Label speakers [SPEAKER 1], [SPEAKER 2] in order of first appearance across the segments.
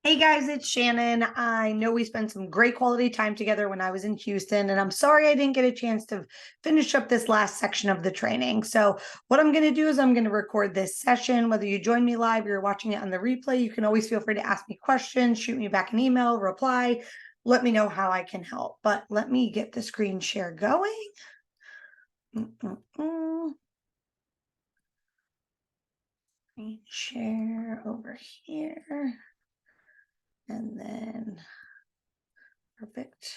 [SPEAKER 1] Hey guys, it's Shannon. I know we spent some great quality time together when I was in Houston, and I'm sorry I didn't get a chance to finish up this last section of the training. So, what I'm going to do is I'm going to record this session. Whether you join me live or you're watching it on the replay, you can always feel free to ask me questions, shoot me back an email, reply, let me know how I can help. But let me get the screen share going. Screen share over here. And then, perfect.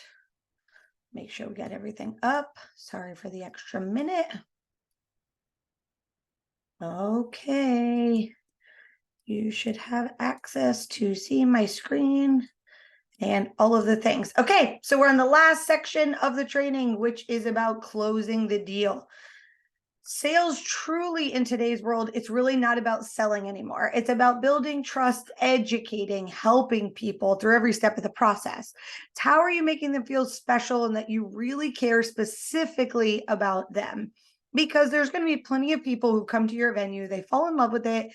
[SPEAKER 1] Make sure we got everything up. Sorry for the extra minute. Okay. You should have access to see my screen and all of the things. Okay, so we're on the last section of the training, which is about closing the deal. Sales truly in today's world, it's really not about selling anymore. It's about building trust, educating, helping people through every step of the process. It's how are you making them feel special and that you really care specifically about them? Because there's going to be plenty of people who come to your venue, they fall in love with it.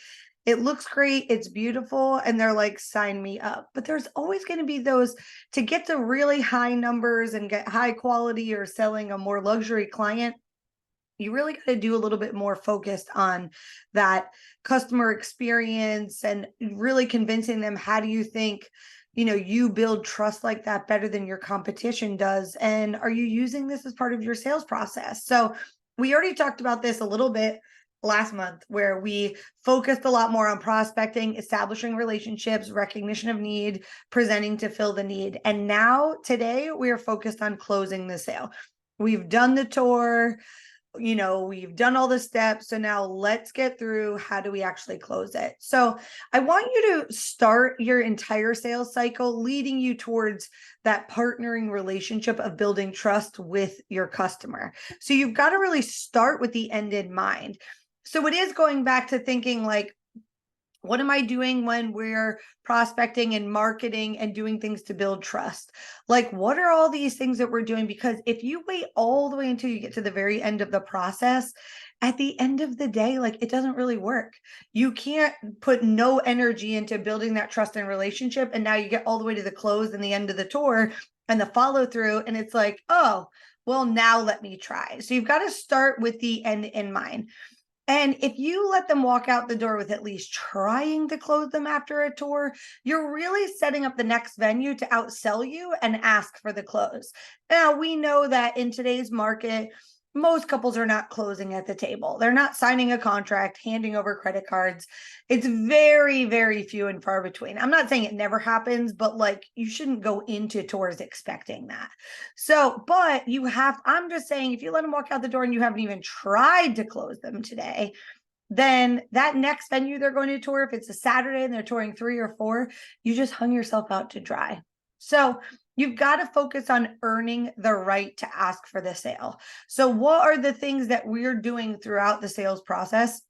[SPEAKER 1] It looks great, it's beautiful, and they're like, sign me up. But there's always going to be those to get to really high numbers and get high quality or selling a more luxury client. You really got to do a little bit more focused on that customer experience and really convincing them, how do you think you build trust like that better than your competition does, and are you using this as part of your sales process? So we already talked about this a little bit last month, where we focused a lot more on prospecting, establishing relationships, recognition of need, presenting to fill the need. And now today we are focused on closing the sale. We've done the tour, we've done all the steps. So now let's get through, how do we actually close it? So I want you to start your entire sales cycle leading you towards that partnering relationship of building trust with your customer. So you've got to really start with the end in mind. So it is going back to thinking like, what am I doing when we're prospecting and marketing and doing things to build trust? Like, what are all these things that we're doing? Because if you wait all the way until you get to the very end of the process, at the end of the day, like, it doesn't really work. You can't put no energy into building that trust and relationship. And now you get all the way to the close and the end of the tour and the follow through. And it's like, oh, well, now let me try. So you've got to start with the end in mind. And if you let them walk out the door with at least trying to close them after a tour, you're really setting up the next venue to outsell you and ask for the close. Now, we know that in today's market, most couples are not closing at the table. They're not signing a contract, handing over credit cards. It's very, very few and far between. I'm not saying it never happens, but like, you shouldn't go into tours expecting that. So, but I'm just saying, if you let them walk out the door and you haven't even tried to close them today, then that next venue they're going to tour, if it's a Saturday and they're touring 3 or 4, you just hung yourself out to dry. So you've got to focus on earning the right to ask for the sale. So what are the things that we're doing throughout the sales process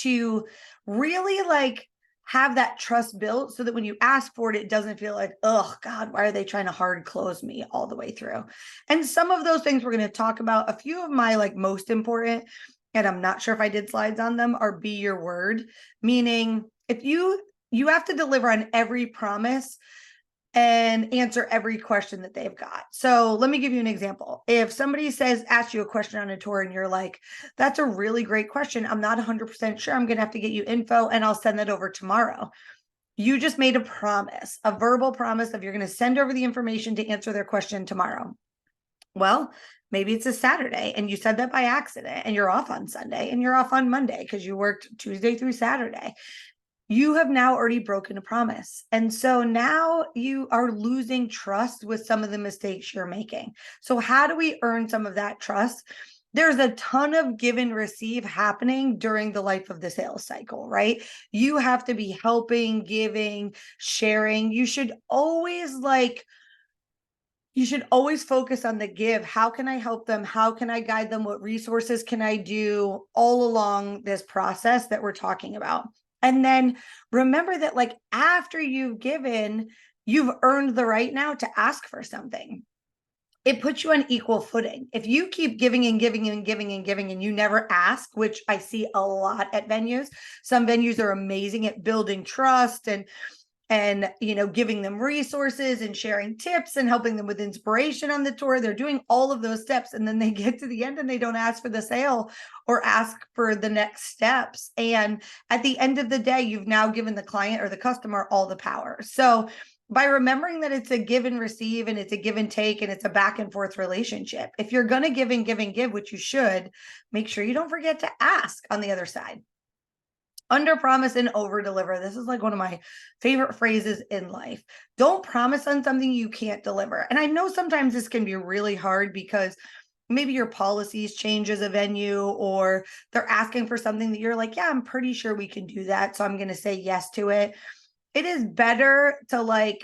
[SPEAKER 1] to really like have that trust built, so that when you ask for it, it doesn't feel like, oh God, why are they trying to hard close me all the way through? And some of those things we're going to talk about. A few of my like most important, and I'm not sure if I did slides on them, are be your word, meaning if you have to deliver on every promise and answer every question that they've got. So let me give you an example. If somebody asks you a question on a tour and you're like, that's a really great question, I'm not 100% sure, I'm going to have to get you info and I'll send that over tomorrow. You just made a promise, a verbal promise of you're going to send over the information to answer their question tomorrow. Well, maybe it's a Saturday and you said that by accident and you're off on Sunday and you're off on Monday because you worked Tuesday through Saturday. You have now already broken a promise. And so now you are losing trust with some of the mistakes you're making. So how do we earn some of that trust? There's a ton of give and receive happening during the life of the sales cycle, right? You have to be helping, giving, sharing. You should always focus on the give. How can I help them? How can I guide them? What resources can I do all along this process that we're talking about? And then remember that like after you've given, you've earned the right now to ask for something. It puts you on equal footing. If you keep giving and giving and giving and giving and you never ask, which I see a lot at venues, some venues are amazing at building trust and and, giving them resources and sharing tips and helping them with inspiration on the tour. They're doing all of those steps. And then they get to the end and they don't ask for the sale or ask for the next steps. And at the end of the day, you've now given the client or the customer all the power. So by remembering that it's a give and receive and it's a give and take and it's a back and forth relationship, if you're going to give and give and give, which you should, make sure you don't forget to ask on the other side. Under promise and over deliver. This is like one of my favorite phrases in life. Don't promise on something you can't deliver. And I know sometimes this can be really hard because maybe your policies change as a venue, or they're asking for something that you're like, yeah, I'm pretty sure we can do that, so I'm going to say yes to it. It is better to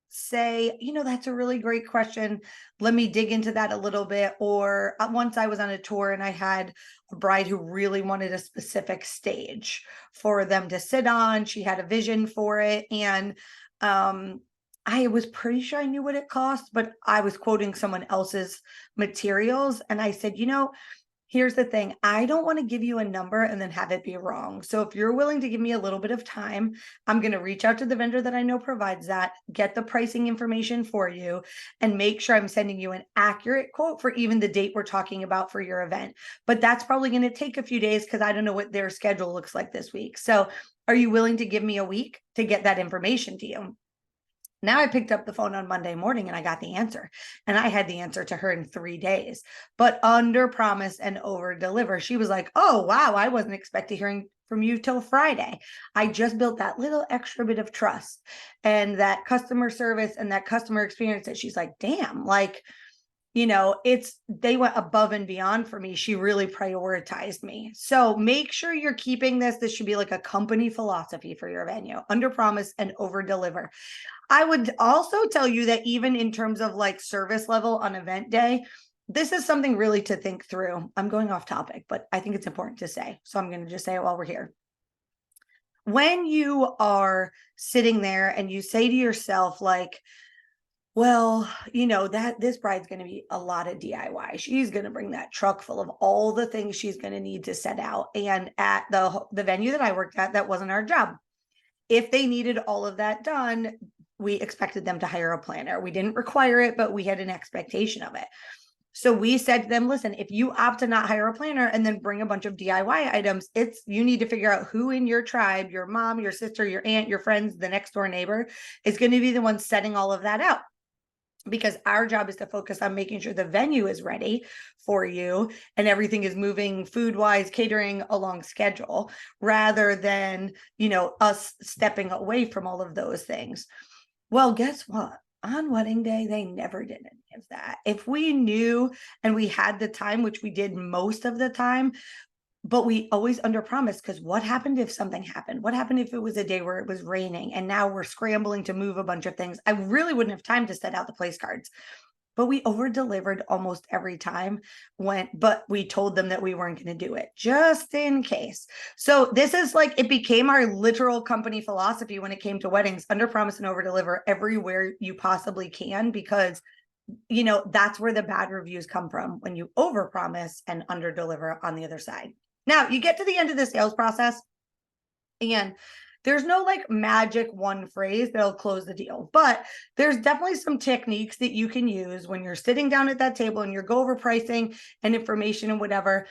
[SPEAKER 1] say, that's a really great question. Let me dig into that a little bit. Or once I was on a tour and I had a bride who really wanted a specific stage for them to sit on. She had a vision for it. And I was pretty sure I knew what it cost, but I was quoting someone else's materials. And I said, here's the thing. I don't want to give you a number and then have it be wrong. So if you're willing to give me a little bit of time, I'm going to reach out to the vendor that I know provides that, get the pricing information for you, and make sure I'm sending you an accurate quote for even the date we're talking about for your event. But that's probably going to take a few days because I don't know what their schedule looks like this week. So are you willing to give me a week to get that information to you? Now I picked up the phone on Monday morning and I got the answer, and I had the answer to her in 3 days, but under promise and over deliver. She was like, oh, wow, I wasn't expecting hearing from you till Friday. I just built that little extra bit of trust and that customer service and that customer experience that she's like, damn, they went above and beyond for me. She really prioritized me. So make sure you're keeping this. This should be like a company philosophy for your venue: under promise and over deliver. I would also tell you that even in terms of service level on event day, this is something really to think through. I'm going off topic, but I think it's important to say. So I'm going to just say it while we're here. When you are sitting there and you say to yourself, well, that this bride's going to be a lot of DIY. She's going to bring that truck full of all the things she's going to need to set out. And at the venue that I worked at, that wasn't our job. If they needed all of that done, we expected them to hire a planner. We didn't require it, but we had an expectation of it. So we said to them, listen, if you opt to not hire a planner and then bring a bunch of DIY items, you need to figure out who in your tribe, your mom, your sister, your aunt, your friends, the next door neighbor, is going to be the one setting all of that out. Because our job is to focus on making sure the venue is ready for you and everything is moving food wise, catering along schedule, rather than, us stepping away from all of those things. Well, guess what? On wedding day, they never did any of that. If we knew and we had the time, which we did most of the time, but we always under promise, because what happened if something happened? What happened if it was a day where it was raining and now we're scrambling to move a bunch of things? I really wouldn't have time to set out the place cards, but we over delivered almost every time but we told them that we weren't going to do it just in case. So this is it became our literal company philosophy when it came to weddings: under promise and over deliver everywhere you possibly can, because that's where the bad reviews come from, when you over promise and under deliver on the other side. Now you get to the end of the sales process and there's no magic one phrase that'll close the deal, but there's definitely some techniques that you can use when you're sitting down at that table and you're go over pricing and information and whatever,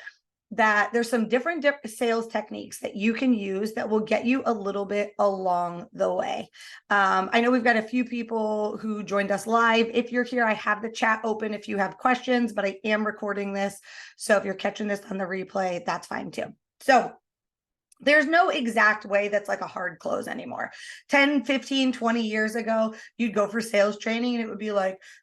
[SPEAKER 1] that there's some different sales techniques that you can use that will get you a little bit along the way. I know we've got a few people who joined us live. If you're here, I have the chat open if you have questions, but I am recording this. So if you're catching this on the replay, that's fine too. So there's no exact way that's a hard close anymore. 10, 15, 20 years ago, you'd go for sales training and it would be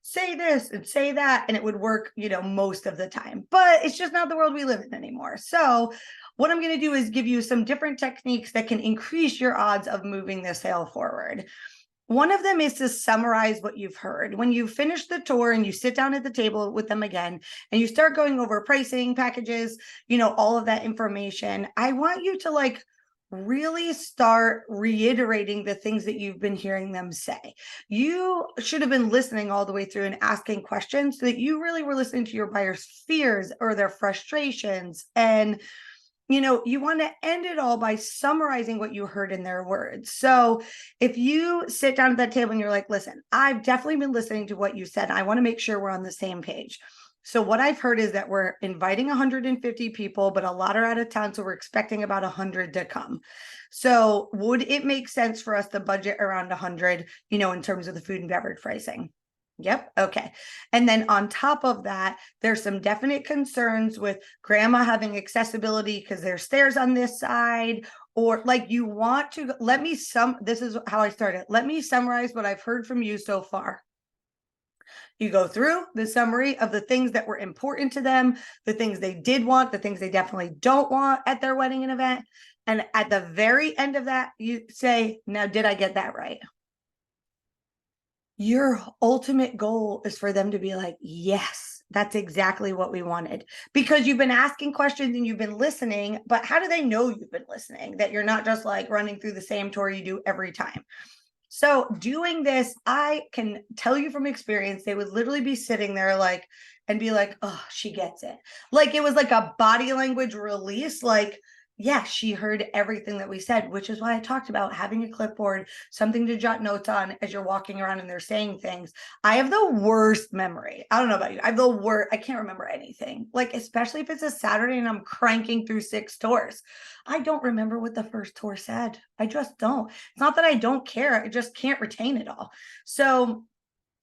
[SPEAKER 1] say this and say that, and it would work, most of the time. But it's just not the world we live in anymore. So what I'm going to do is give you some different techniques that can increase your odds of moving the sale forward. One of them is to summarize what you've heard. When you finish the tour and you sit down at the table with them again and you start going over pricing, packages, all of that information, I want you to really start reiterating the things that you've been hearing them say. You should have been listening all the way through and asking questions so that you really were listening to your buyers' fears or their frustrations, and you want to end it all by summarizing what you heard in their words. So if you sit down at that table and you're like, listen, I've definitely been listening to what you said. I want to make sure we're on the same page. So what I've heard is that we're inviting 150 people, but a lot are out of town. So we're expecting about 100 to come. So would it make sense for us to budget around 100, in terms of the food and beverage pricing? Yep. Okay. And then on top of that, there's some definite concerns with grandma having accessibility because there's stairs on this side, or like you want to this is how I started. Let me summarize what I've heard from you so far. You go through the summary of the things that were important to them, the things they did want, the things they definitely don't want at their wedding and event. And at the very end of that, you say, now, did I get that right? Your ultimate goal is for them to be like, yes, that's exactly what we wanted, because you've been asking questions and you've been listening. But how do they know you've been listening, that you're not just like running through the same tour you do every time? So doing this, I can tell you from experience, they would literally be sitting there like, and be like, oh, she gets it. Like it was like a body language release. Like, yeah, she heard everything that we said, which is why I talked about having a clipboard, something to jot notes on as you're walking around and they're saying things. I have the worst memory. I don't know about you. I have the worst. I can't remember anything. Like, especially if it's a Saturday and I'm cranking through 6 tours. I don't remember what the first tour said. I just don't. It's not that I don't care. I just can't retain it all. So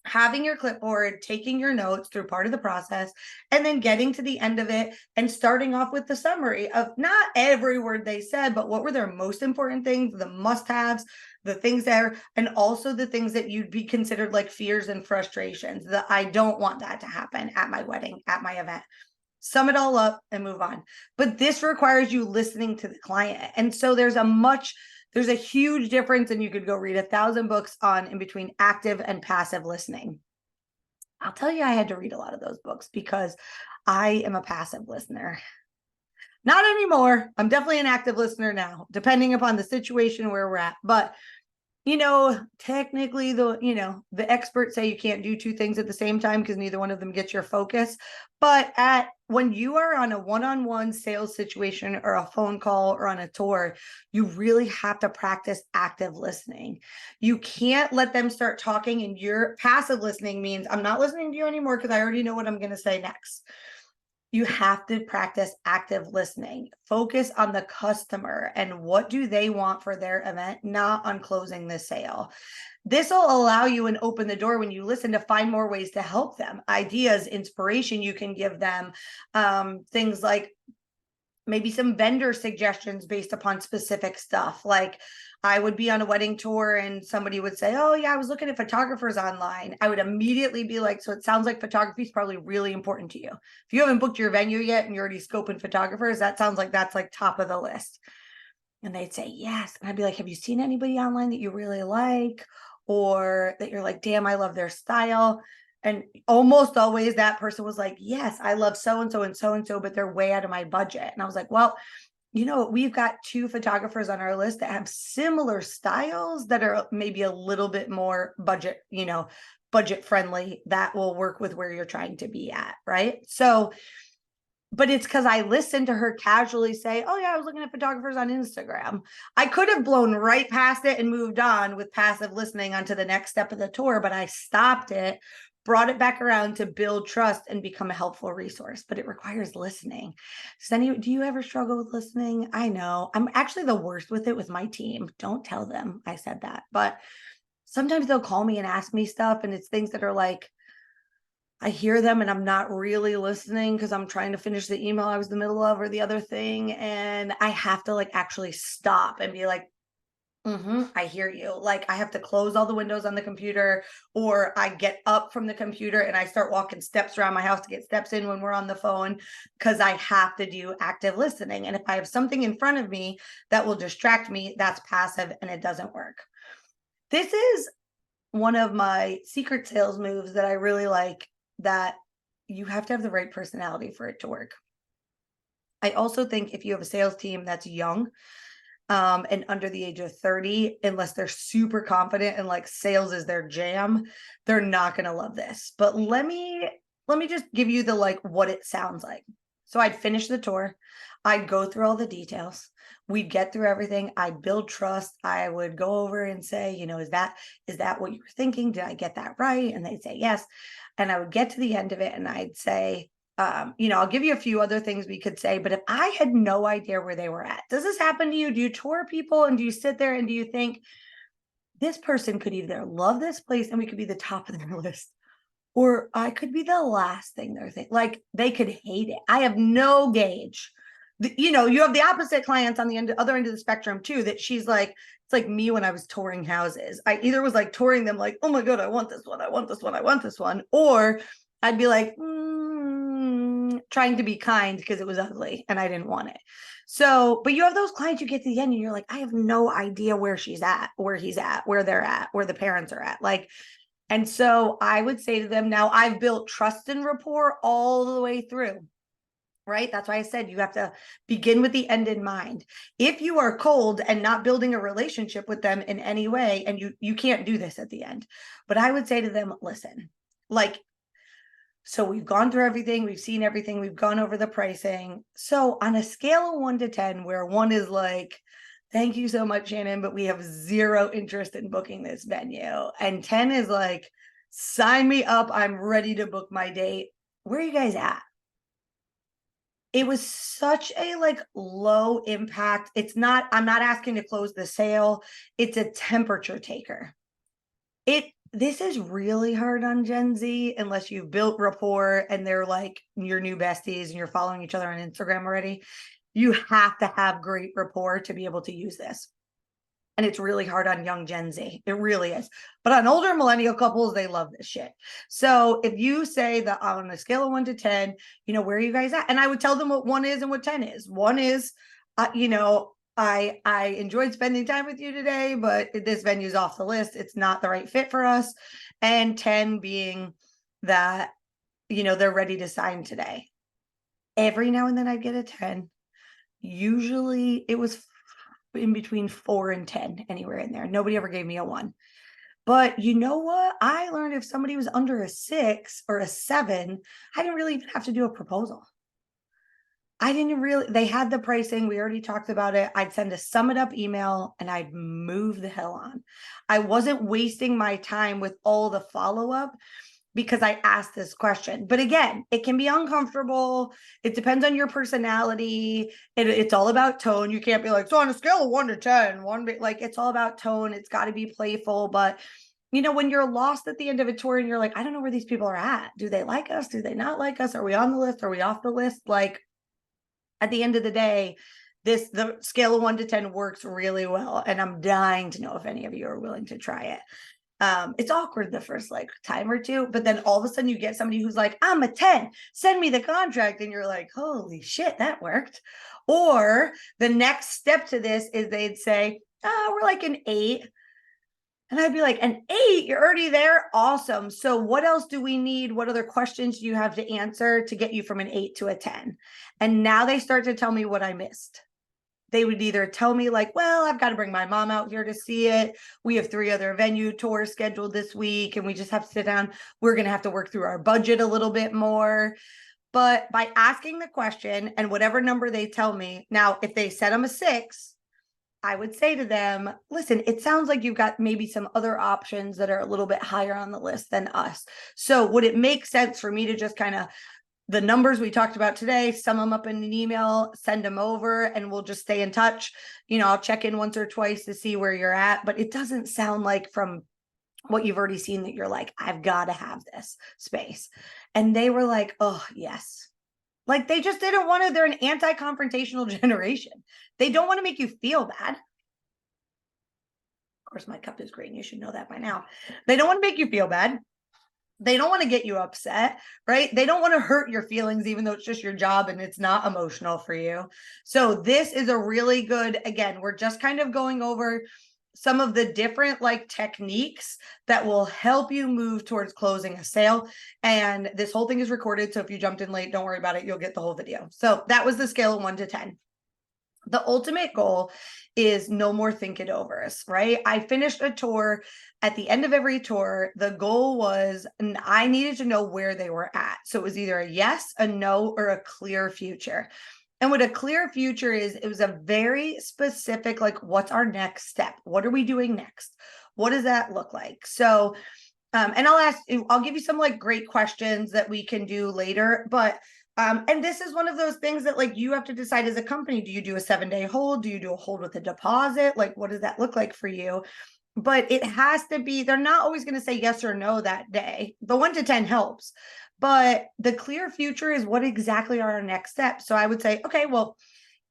[SPEAKER 1] having your clipboard, taking your notes through part of the process, and then getting to the end of it and starting off with the summary of not every word they said, but what were their most important things, the must-haves, the things there, and also the things that you'd be considered like fears and frustrations, that I don't want that to happen at my wedding, at my event. Sum it all up and move on. But this requires you listening to the client. And so there's a huge difference, and you could go read 1,000 books on in between active and passive listening. I'll tell you, I had to read a lot of those books because I am a passive listener. Not anymore. I'm definitely an active listener now, depending upon the situation where we're at. But technically the experts say you can't do 2 things at the same time because neither one of them gets your focus. But when you are on a one-on-one sales situation or a phone call or on a tour, you really have to practice active listening. You can't let them start talking, and your passive listening means I'm not listening to you anymore because I already know what I'm going to say next. You have to practice active listening. Focus on the customer and what do they want for their event, not on closing the sale. This will allow you and open the door when you listen to find more ways to help them, ideas, inspiration you can give them, things like maybe some vendor suggestions based upon specific stuff. Like I would be on a wedding tour and somebody would say, oh yeah, I was looking at photographers online. I would immediately be like, so it sounds like photography is probably really important to you. If you haven't booked your venue yet and you're already scoping photographers, that sounds like that's like top of the list. And they'd say, yes. And I'd be like, have you seen anybody online that you really like? Or that you're like, damn, I love their style. And almost always that person was like, yes, I love so-and-so and so-and-so, but they're way out of my budget. And I was like, well, we've got 2 photographers on our list that have similar styles that are maybe a little bit more budget friendly, that will work with where you're trying to be at. Right. So, but it's because I listened to her casually say, oh yeah, I was looking at photographers on Instagram. I could have blown right past it and moved on with passive listening onto the next step of the tour, but I stopped it, brought it back around to build trust and become a helpful resource. But it requires listening. Do you ever struggle with listening? I know I'm actually the worst with it with my team. Don't tell them I said that, but sometimes they'll call me and ask me stuff, and it's things that are like, I hear them and I'm not really listening because I'm trying to finish the email I was in the middle of or the other thing. And I have to like actually stop and be like, I hear you. Like I have to close all the windows on the computer, or I get up from the computer and I start walking steps around my house to get steps in when we're on the phone, because I have to do active listening. And if I have something in front of me that will distract me, that's passive and it doesn't work. This is one of my secret sales moves that I really like, that you have to have the right personality for it to work. I also think if you have a sales team that's young, and under the age of 30, unless they're super confident and like sales is their jam, they're not going to love this. But let me just give you the like what it sounds like. So I'd finish the tour. I'd go through all the details. We'd get through everything. I'd build trust. I would go over and say, is that what you were thinking? Did I get that right? And they'd say yes. And I would get to the end of it and I'd say, I'll give you a few other things we could say, but if I had no idea where they were at, does this happen to you? Do you tour people and do you sit there and do you think this person could either love this place and we could be the top of their list, or I could be the last thing they're thinking, like they could hate it. I have no gauge. You have the opposite clients on the other end of the spectrum too, that she's like, it's like me when I was touring houses. I either was like touring them like, oh my God, I want this one, I want this one, I want this one. Or I'd be like, trying to be kind because it was ugly and I didn't want it. So, but you have those clients, you get to the end and you're like, I have no idea where she's at, where he's at, where they're at, where the parents are at. Like, and so I would say to them, now I've built trust and rapport all the way through, right? That's why I said you have to begin with the end in mind. If you are cold and not building a relationship with them in any way, and you can't do this at the end, but I would say to them, listen, like, so we've gone through everything, we've seen everything, we've gone over the pricing. So on a scale of 1 to 10, where 1 is like, thank you so much, Shannon, but we have zero interest in booking this venue. And 10 is like, sign me up, I'm ready to book my date. Where are you guys at? It was such a low impact. I'm not asking to close the sale. It's a temperature taker. This is really hard on Gen Z unless you've built rapport and they're like your new besties and you're following each other on Instagram already. You have to have great rapport to be able to use this. And it's really hard on young Gen Z. It really is. But on older millennial couples, they love this shit. So if you say that on a scale of 1 to 10, where are you guys at? And I would tell them what 1 is and what 10 is. 1 is, I enjoyed spending time with you today, but this venue's off the list. It's not the right fit for us. And 10 being that, they're ready to sign today. Every now and then I'd get a 10. Usually it was in between 4 and 10, anywhere in there. Nobody ever gave me a 1. But you know what? I learned if somebody was under a 6 or a 7, I didn't really even have to do a proposal. They had the pricing. We already talked about it. I'd send a sum it up email and I'd move the hell on. I wasn't wasting my time with all the follow-up because I asked this question. But again, it can be uncomfortable. It depends on your personality. It's all about tone. You can't be like, so on a scale of 1 to 10, it's all about tone. It's got to be playful. But when you're lost at the end of a tour and you're like, I don't know where these people are at. Do they like us? Do they not like us? Are we on the list? Are we off the list? Like, at the end of the day, the scale of 1 to 10 works really well. And I'm dying to know if any of you are willing to try it. It's awkward the first time or two, but then all of a sudden you get somebody who's like, I'm a 10, send me the contract. And you're like, holy shit, that worked. Or the next step to this is they'd say, we're like an 8. And I'd be like, an 8, you're already there. Awesome. So what else do we need? What other questions do you have to answer to get you from an 8 to a 10? And now they start to tell me what I missed. They would either tell me well, I've got to bring my mom out here to see it. We have 3 other venue tours scheduled this week and we just have to sit down. We're going to have to work through our budget a little bit more. But by asking the question and whatever number they tell me, now, if they said I'm a 6, I would say to them, listen, it sounds like you've got maybe some other options that are a little bit higher on the list than us. So would it make sense for me to just kind of the numbers we talked about today, sum them up in an email, send them over, and we'll just stay in touch. I'll check in once or twice to see where you're at, but it doesn't sound like from what you've already seen that you're like, I've got to have this space. And they were like, oh, yes. They just didn't want to, they're an anti-confrontational generation. They don't want to make you feel bad. Of course, my cup is green. You should know that by now. They don't want to make you feel bad. They don't want to get you upset, right? They don't want to hurt your feelings, even though it's just your job and it's not emotional for you. So this is a really good, again, we're just kind of going over some of the different techniques that will help you move towards closing a sale. And this whole thing is recorded. So if you jumped in late, don't worry about it. You'll get the whole video. So that was the scale of 1 to 10. The ultimate goal is no more think it overs, right? I finished a tour. At the end of every tour, the goal was I needed to know where they were at. So it was either a yes, a no, or a clear future. And what a clear future is, it was a very specific, like, what's our next step? What are we doing next? What does that look like? So, and I'll give you some like great questions that we can do later, but and this is one of those things that like you have to decide as a company. Do you do a 7-day hold? Do you do a hold with a deposit? Like, what does that look like for you? But it has to be, they're not always going to say yes or no that day. The 1 to 10 helps, but the clear future is what exactly are our next steps. So I would say, okay, well,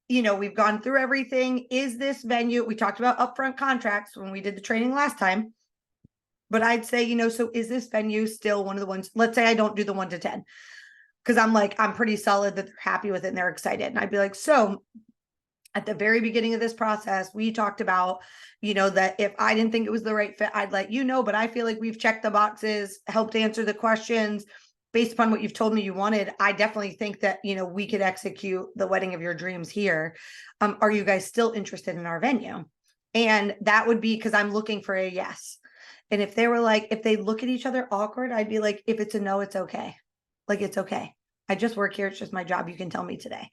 [SPEAKER 1] we've gone through everything. Is this venue, we talked about upfront contracts when we did the training last time, but I'd say, so is this venue still one of the ones, let's say I don't do the 1 to 10, because I'm pretty solid that they're happy with it and they're excited. And I'd be like, so at the very beginning of this process, we talked about, that if I didn't think it was the right fit, I'd let you know, but I feel like we've checked the boxes, helped answer the questions based upon what you've told me you wanted. I definitely think that, we could execute the wedding of your dreams here. Are you guys still interested in our venue? And that would be, because I'm looking for a yes. And if they were like, if they look at each other awkward, I'd be like, if it's a no, it's okay. Like, it's okay. I just work here. It's just my job. You can tell me today.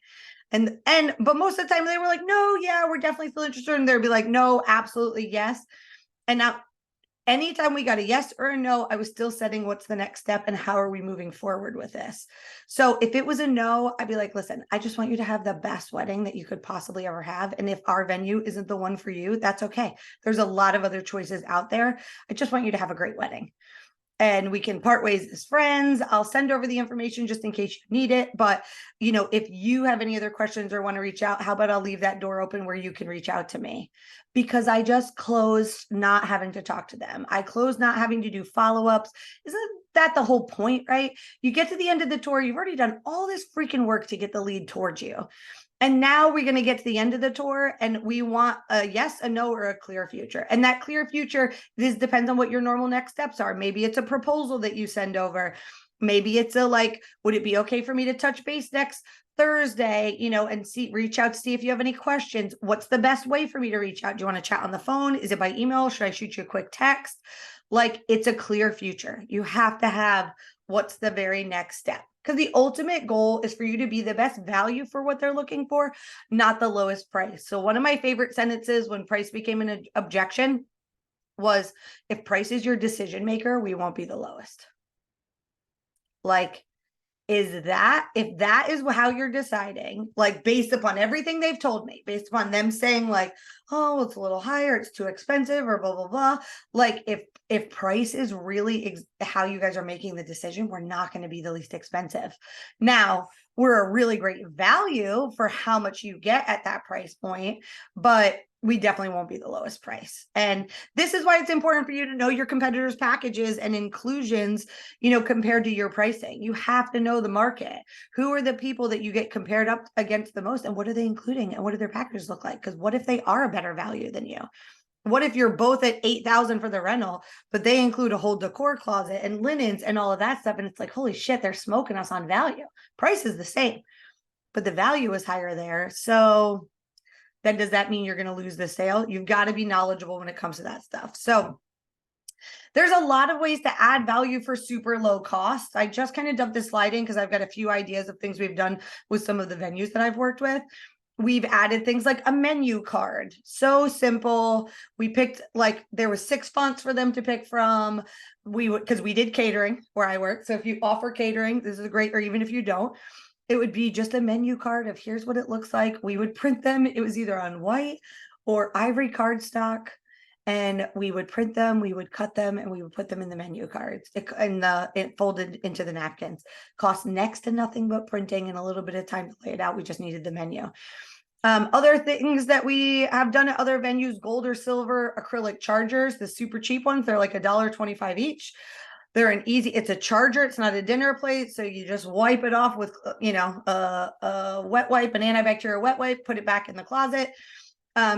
[SPEAKER 1] But most of the time they were like, no, yeah, we're definitely still interested. And they'd be like, no, absolutely, yes. And now anytime we got a yes or a no, I was still setting what's the next step and how are we moving forward with this. So if it was a no, I'd be like, listen, I just want you to have the best wedding that you could possibly ever have. And if our venue isn't the one for you, that's okay. There's a lot of other choices out there. I just want you to have a great wedding. And we can part ways as friends. I'll send over the information just in case you need it. But, if you have any other questions or want to reach out, how about I'll leave that door open where you can reach out to me, because I just closed not having to talk to them. I closed not having to do follow-ups. Isn't that the whole point, right? You get to the end of the tour, you've already done all this freaking work to get the lead towards you. And now we're going to get to the end of the tour and we want a yes, a no, or a clear future. And that clear future, this depends on what your normal next steps are. Maybe it's a proposal that you send over. Maybe it's would it be okay for me to touch base next Thursday, and reach out to see if you have any questions? What's the best way for me to reach out? Do you want to chat on the phone? Is it by email? Should I shoot you a quick text? Like, it's a clear future. You have to have what's the very next step. Because the ultimate goal is for you to be the best value for what they're looking for, not the lowest price. So one of my favorite sentences when price became an objection was, if price is your decision maker, we won't be the lowest. Like, if that is how you're deciding, like based upon everything they've told me, based upon them saying like, oh, it's a little higher, it's too expensive, or blah, blah, blah. Like, if price is really how you guys are making the decision, we're not going to be the least expensive. Now, we're a really great value for how much you get at that price point, but we definitely won't be the lowest price. And this is why it's important for you to know your competitors' packages and inclusions, compared to your pricing. You have to know the market. Who are the people that you get compared up against the most, and what are they including, and what do their packages look like? Because what if they are a better value than you? What if you're both at $8,000 for the rental, but they include a whole decor closet and linens and all of that stuff? And it's like, holy shit, they're smoking us on value. Price is the same, but the value is higher there. So then does that mean you're going to lose the sale? You've got to be knowledgeable when it comes to that stuff. So there's a lot of ways to add value for super low cost. I just kind of dumped this slide in because I've got a few ideas of things we've done with some of the venues that I've worked with. We've added things like a menu card. So simple. We picked, there was 6 fonts for them to pick from. Because we did catering where I work. So if you offer catering, this is great. Or even if you don't, it would be just a menu card of here's what it looks like. We would print them. It was either on white or ivory cardstock. And we would print them, we would cut them, and we would put them in the menu cards. It folded into the napkins. Cost next to nothing but printing and a little bit of time to lay it out. We just needed the menu. Other things that we have done at other venues, gold or silver acrylic chargers, the super cheap ones, they're like $1.25 each. They're it's a charger. It's not a dinner plate. So you just wipe it off with, a wet wipe, an antibacterial wet wipe, put it back in the closet.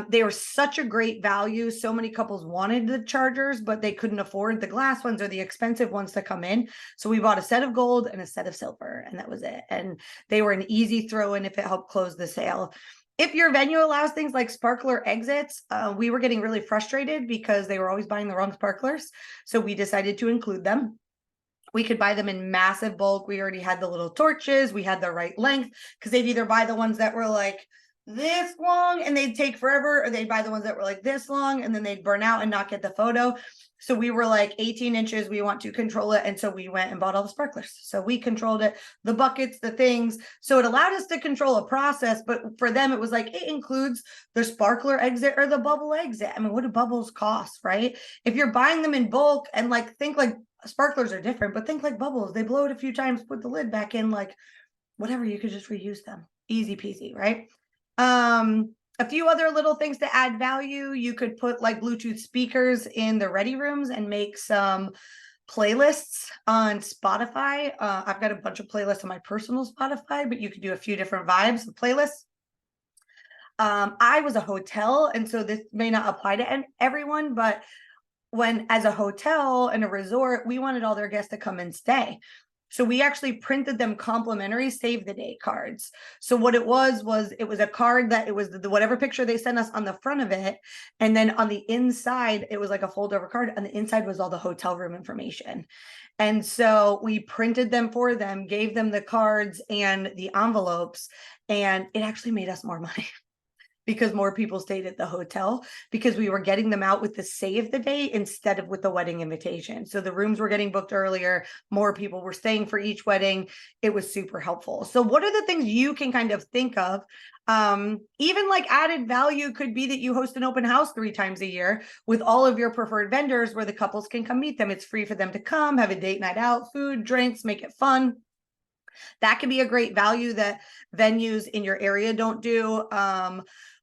[SPEAKER 1] They were such a great value. So many couples wanted the chargers, but they couldn't afford the glass ones or the expensive ones to come in. So we bought a set of gold and a set of silver, and that was it. And they were an easy throw in if it helped close the sale. If your venue allows things like sparkler exits, we were getting really frustrated because they were always buying the wrong sparklers. So we decided to include them. We could buy them in massive bulk. We already had the little torches. We had the right length, because they'd either buy the ones that were like this long and they'd take forever, or they'd buy the ones that were like this long and then they'd burn out and not get the photo. So we were like 18 inches. We want to control it. And so we went and bought all the sparklers. So we controlled it, the buckets, the things. So it allowed us to control a process. But for them, it was like, it includes the sparkler exit or the bubble exit. I mean, what do bubbles cost, right? If you're buying them in bulk, and like, think like sparklers are different, but think like bubbles. They blow it a few times, put the lid back in, like whatever, you could just reuse them. Easy peasy, right? A few other little things to add value. You could put like Bluetooth speakers in the ready rooms and make some playlists on Spotify. I've got a bunch of playlists on my personal Spotify, but you could do a few different vibes of playlists. I was a hotel, and so this may not apply to everyone, but when as a hotel and a resort, we wanted all their guests to come and stay. So we actually printed them complimentary save the date cards. So what it was it was a card that it was the whatever picture they sent us on the front of it. And then on the inside, it was like a fold over card. On the inside was all the hotel room information. And so we printed them for them, gave them the cards and the envelopes, and it actually made us more money. Because more people stayed at the hotel, because we were getting them out with the save the date instead of with the wedding invitation. So the rooms were getting booked earlier, more people were staying for each wedding. It was super helpful. So what are the things you can kind of think of? Even like added value could be that you host an open house 3 times a year with all of your preferred vendors where the couples can come meet them. It's free for them to come, have a date night out, food, drinks, make it fun. That can be a great value that venues in your area don't do.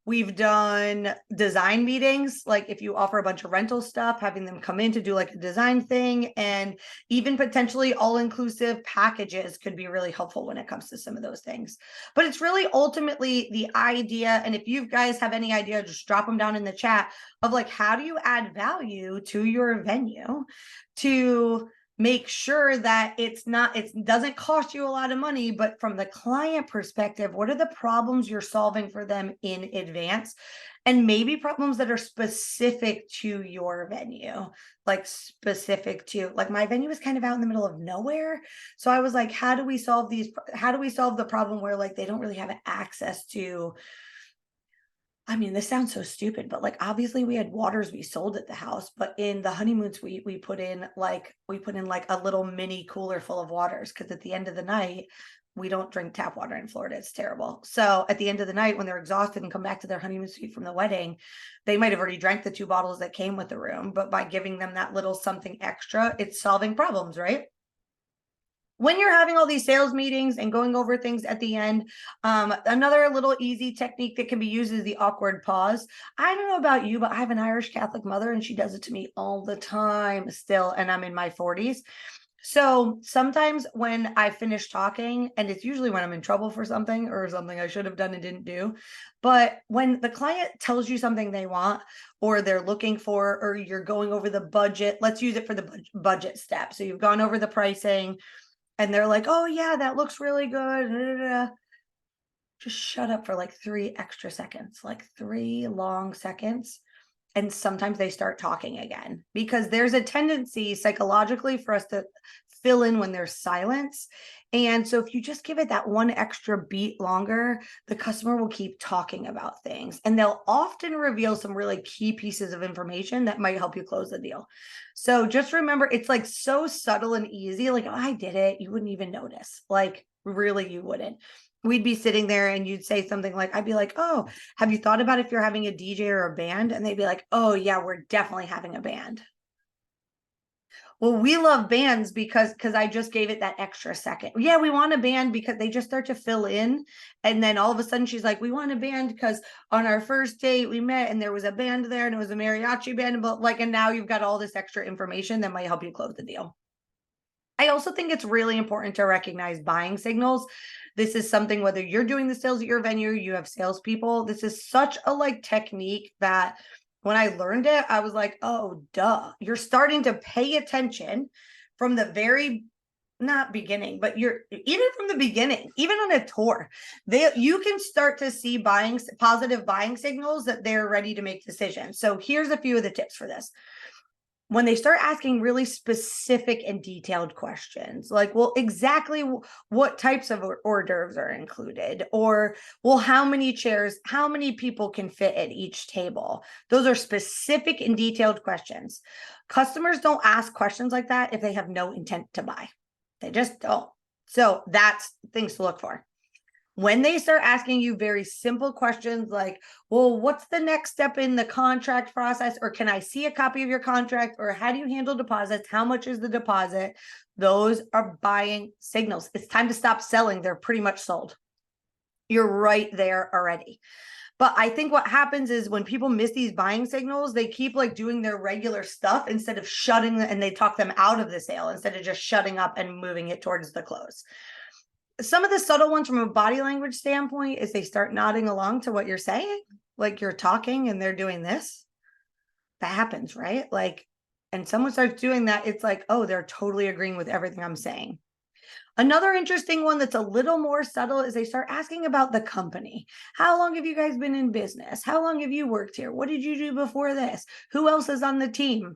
[SPEAKER 1] We've done design meetings, like if you offer a bunch of rental stuff, having them come in to do like a design thing, and even potentially all-inclusive packages could be really helpful when it comes to some of those things. But it's really ultimately the idea, and if you guys have any idea, just drop them down in the chat, of like, how do you add value to your venue to make sure that it doesn't cost you a lot of money, but from the client perspective, what are the problems you're solving for them in advance? And maybe problems that are specific to your venue, like specific to, like my venue is kind of out in the middle of nowhere. So I was like, how do we solve the problem where like they don't really have access to, I mean, this sounds so stupid, but like obviously we had waters we sold at the house, but in the honeymoon suite we put in like a little mini cooler full of waters, because at the end of the night we don't drink tap water in Florida. It's terrible. So at the end of the night, when they're exhausted and come back to their honeymoon suite from the wedding, they might have already drank the 2 bottles that came with the room, but by giving them that little something extra, it's solving problems, right? When you're having all these sales meetings and going over things at the end, another little easy technique that can be used is the awkward pause. I don't know about you, but I have an Irish Catholic mother and she does it to me all the time still, and I'm in my 40s. So sometimes when I finish talking, and it's usually when I'm in trouble for something or something I should have done and didn't do, but when the client tells you something they want or they're looking for, or you're going over the budget, let's use it for the budget step. So you've gone over the pricing, and they're like, oh yeah, that looks really good. Just shut up for like 3 extra seconds, like 3 long seconds. And sometimes they start talking again, because there's a tendency psychologically for us to fill in when there's silence. And so if you just give it that 1 extra beat longer, the customer will keep talking about things, and they'll often reveal some really key pieces of information that might help you close the deal. So just remember, it's like so subtle and easy. Like, oh, I did it. You wouldn't even notice. Like, really, you wouldn't. We'd be sitting there and you'd say something like, I'd be like, oh, have you thought about if you're having a DJ or a band? And they'd be like, oh yeah, we're definitely having a band. Well, we love bands because I just gave it that extra second. Yeah, we want a band, because they just start to fill in. And then all of a sudden she's like, we want a band because on our first date we met and there was a band there and it was a mariachi band, but like, and now you've got all this extra information that might help you close the deal. I also think it's really important to recognize buying signals. This is something, whether you're doing the sales at your venue, you have salespeople, this is such a like technique that when I learned it, I was like, oh, duh. You're starting to pay attention from the very not beginning, but you're even from the beginning, even on a tour, you can start to see positive buying signals that they're ready to make decisions. So here's a few of the tips for this. When they start asking really specific and detailed questions, like, well, exactly what types of hors d'oeuvres are included, or, well, how many chairs, how many people can fit at each table? Those are specific and detailed questions. Customers don't ask questions like that if they have no intent to buy. They just don't. So that's things to look for. When they start asking you very simple questions like, well, what's the next step in the contract process? Or can I see a copy of your contract? Or how do you handle deposits? How much is the deposit? Those are buying signals. It's time to stop selling. They're pretty much sold. You're right there already. But I think what happens is when people miss these buying signals, they keep like doing their regular stuff instead of shutting, and they talk them out of the sale instead of just shutting up and moving it towards the close. Some of the subtle ones from a body language standpoint is they start nodding along to what you're saying, like you're talking and they're doing this. That happens, right? Like, and someone starts doing that, it's like, oh, they're totally agreeing with everything I'm saying. Another interesting one that's a little more subtle is they start asking about the company. How long have you guys been in business? How long have you worked here? What did you do before this? Who else is on the team?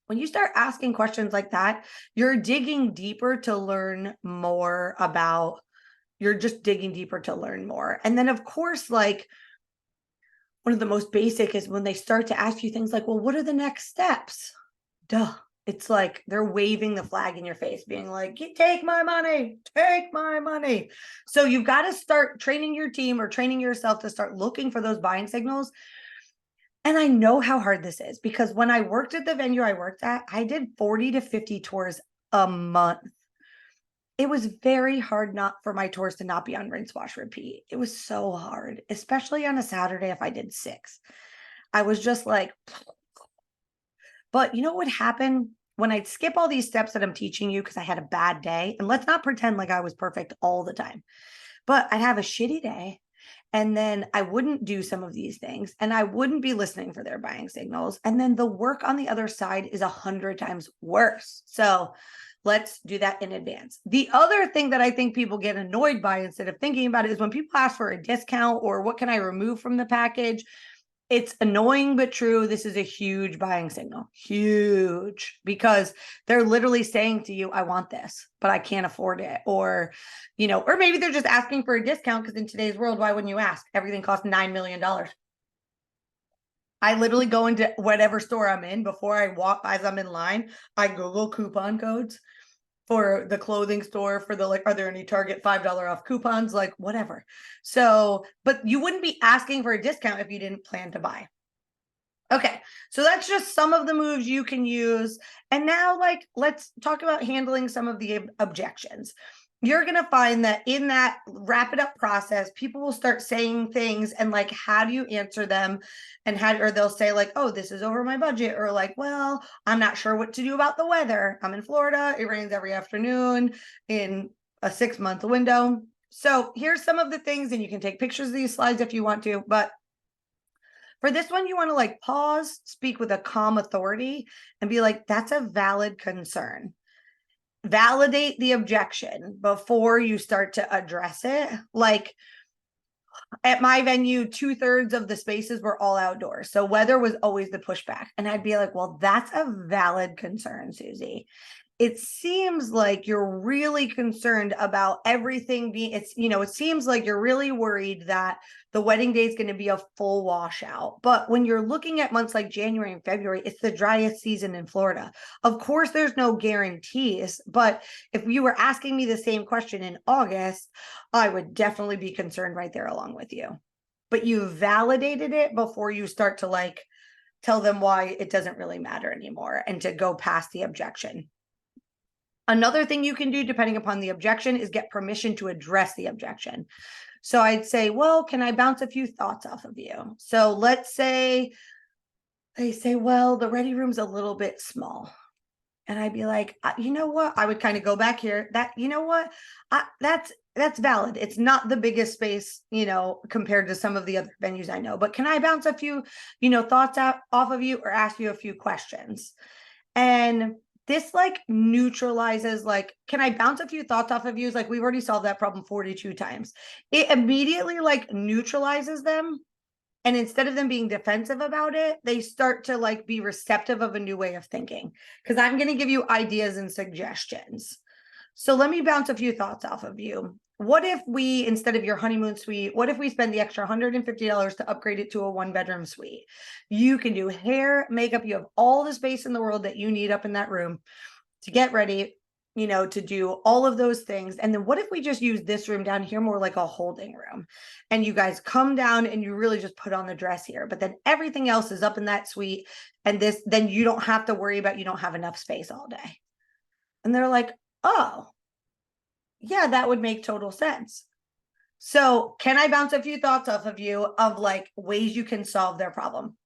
[SPEAKER 1] When you start asking questions like that, you're digging deeper to learn more about, you're just digging deeper to learn more. And then, of course, like one of the most basic is when they start to ask you things like, well, what are the next steps? Duh. It's like they're waving the flag in your face, being like, take my money, take my money. So you've got to start training your team or training yourself to start looking for those buying signals. And I know how hard this is because when I worked at the venue I worked at, I did 40 to 50 tours a month. It was very hard not for my tours to not be on rinse, wash, repeat. It was so hard, especially on a Saturday if I did 6. I was just like, but you know what would happen when I'd skip all these steps that I'm teaching you because I had a bad day? And let's not pretend like I was perfect all the time, but I'd have a shitty day. And then I wouldn't do some of these things and I wouldn't be listening for their buying signals. And then the work on the other side is 100 times worse. So let's do that in advance. The other thing that I think people get annoyed by instead of thinking about it is when people ask for a discount or what can I remove from the package? It's annoying, but true. This is a huge buying signal, huge, because they're literally saying to you, I want this, but I can't afford it. Or, or maybe they're just asking for a discount because in today's world, why wouldn't you ask? Everything costs $9 million. I literally go into whatever store I'm in before I walk, as I'm in line, I Google coupon codes for the clothing store, for the, like, are there any Target $5 off coupons, like whatever. So, but you wouldn't be asking for a discount if you didn't plan to buy. Okay, so that's just some of the moves you can use. And now, like, let's talk about handling some of the objections. You're going to find that in that wrap it up process, people will start saying things and like, how do you answer them? And or they'll say like, oh, this is over my budget. Or like, well, I'm not sure what to do about the weather. I'm in Florida. It rains every afternoon in a 6-month window. So here's some of the things, and you can take pictures of these slides if you want to, but for this one, you want to like pause, speak with a calm authority and be like, that's a valid concern. Validate the objection before you start to address it. Like at my venue, 2/3 of the spaces were all outdoors. So weather was always the pushback. And I'd be like, well, that's a valid concern, Susie. It seems like you're really concerned about everything being, it seems like you're really worried that the wedding day is going to be a full washout. But when you're looking at months like January and February, it's the driest season in Florida. Of course, there's no guarantees, but if you were asking me the same question in August, I would definitely be concerned right there along with you. But you validated it before you start to like tell them why it doesn't really matter anymore and to go past the objection. Another thing you can do, depending upon the objection, is get permission to address the objection. So I'd say, well, can I bounce a few thoughts off of you? So let's say they say, well, the ready room's a little bit small. And I'd be like, you know what? I would kind of go back here. That's valid. It's not the biggest space, compared to some of the other venues I know. But can I bounce a few, thoughts off of you or ask you a few questions? And this like neutralizes, like, can I bounce a few thoughts off of you? It's like, we've already solved that problem 42 times. It immediately like neutralizes them. And instead of them being defensive about it, they start to like be receptive of a new way of thinking. Because I'm going to give you ideas and suggestions. So let me bounce a few thoughts off of you. What if we, instead of your honeymoon suite, what if we spend the extra $150 to upgrade it to a 1-bedroom suite? You can do hair, makeup. You have all the space in the world that you need up in that room to get ready, to do all of those things. And then what if we just use this room down here more like a holding room, and you guys come down and you really just put on the dress here, but then everything else is up in that suite. And then you don't have to worry about, you don't have enough space all day. And they're like, oh, yeah, that would make total sense. So can I bounce a few thoughts off of you of like ways you can solve their problem?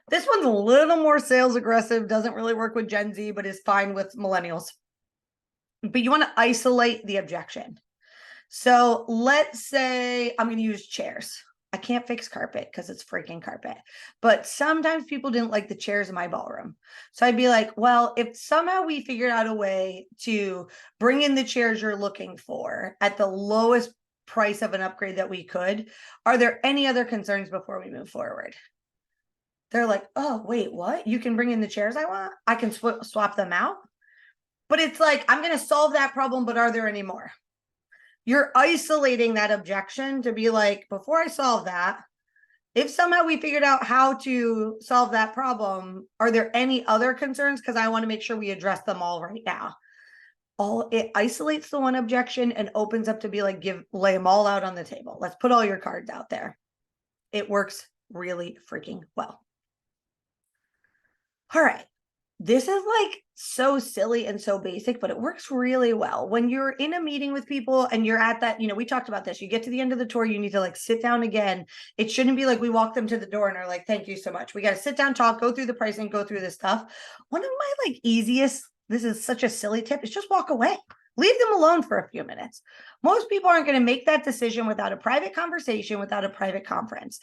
[SPEAKER 1] This one's a little more sales aggressive, doesn't really work with Gen Z, but is fine with millennials. But you want to isolate the objection. So let's say I'm going to use chairs. I can't fix carpet because it's freaking carpet. But sometimes people didn't like the chairs in my ballroom. So I'd be like, well, if somehow we figured out a way to bring in the chairs you're looking for at the lowest price of an upgrade that we could, are there any other concerns before we move forward? They're like, oh, wait, what? You can bring in the chairs I want? I can swap them out? But it's like, I'm going to solve that problem, but are there any more? You're isolating that objection to be like, before I solve that, if somehow we figured out how to solve that problem, are there any other concerns? Because I want to make sure we address them all right now. It isolates the one objection and opens up to be like, lay them all out on the table. Let's put all your cards out there. It works really freaking well. All right. This is like so silly and so basic, but it works really well. When you're in a meeting with people and you're at that, we talked about this, you get to the end of the tour, you need to like sit down again. It shouldn't be like we walk them to the door and are like, thank you so much. We got to sit down, talk, go through the pricing, go through this stuff. One of my like easiest, this is such a silly tip, is just walk away. Leave them alone for a few minutes. Most people aren't going to make that decision without a private conversation, without a private conference.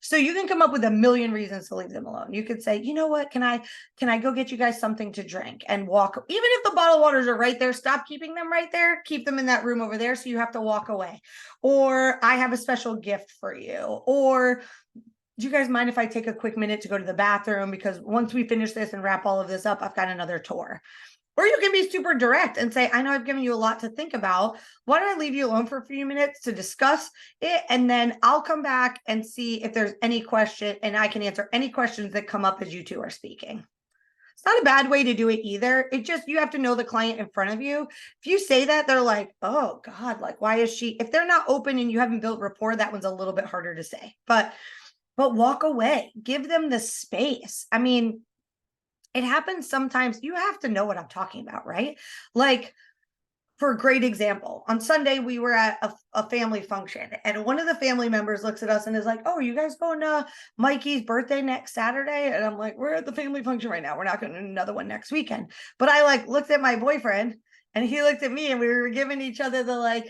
[SPEAKER 1] So you can come up with a million reasons to leave them alone. You could say, you know what, can I go get you guys something to drink and walk? Even if the bottled waters are right there, stop keeping them right there. Keep them in that room over there so you have to walk away. Or I have a special gift for you. Or do you guys mind if I take a quick minute to go to the bathroom? Because once we finish this and wrap all of this up, I've got another tour. Or you can be super direct and say, I know I've given you a lot to think about. Why don't I leave you alone for a few minutes to discuss it? And then I'll come back and see if there's any question, and I can answer any questions that come up as you two are speaking. It's not a bad way to do it either. It just, you have to know the client in front of you. If you say that, they're like, oh God, like, why is she, if they're not open and you haven't built rapport, that one's a little bit harder to say, but walk away, give them the space. I mean, it happens sometimes. You have to know what I'm talking about, right? Like, for a great example, on Sunday, we were at a family function, and one of the family members looks at us and is like, oh, you guys going to Mikey's birthday next Saturday? And I'm like, we're at the family function right now. We're not going to do another one next weekend. But I like looked at my boyfriend and he looked at me, and we were giving each other the like,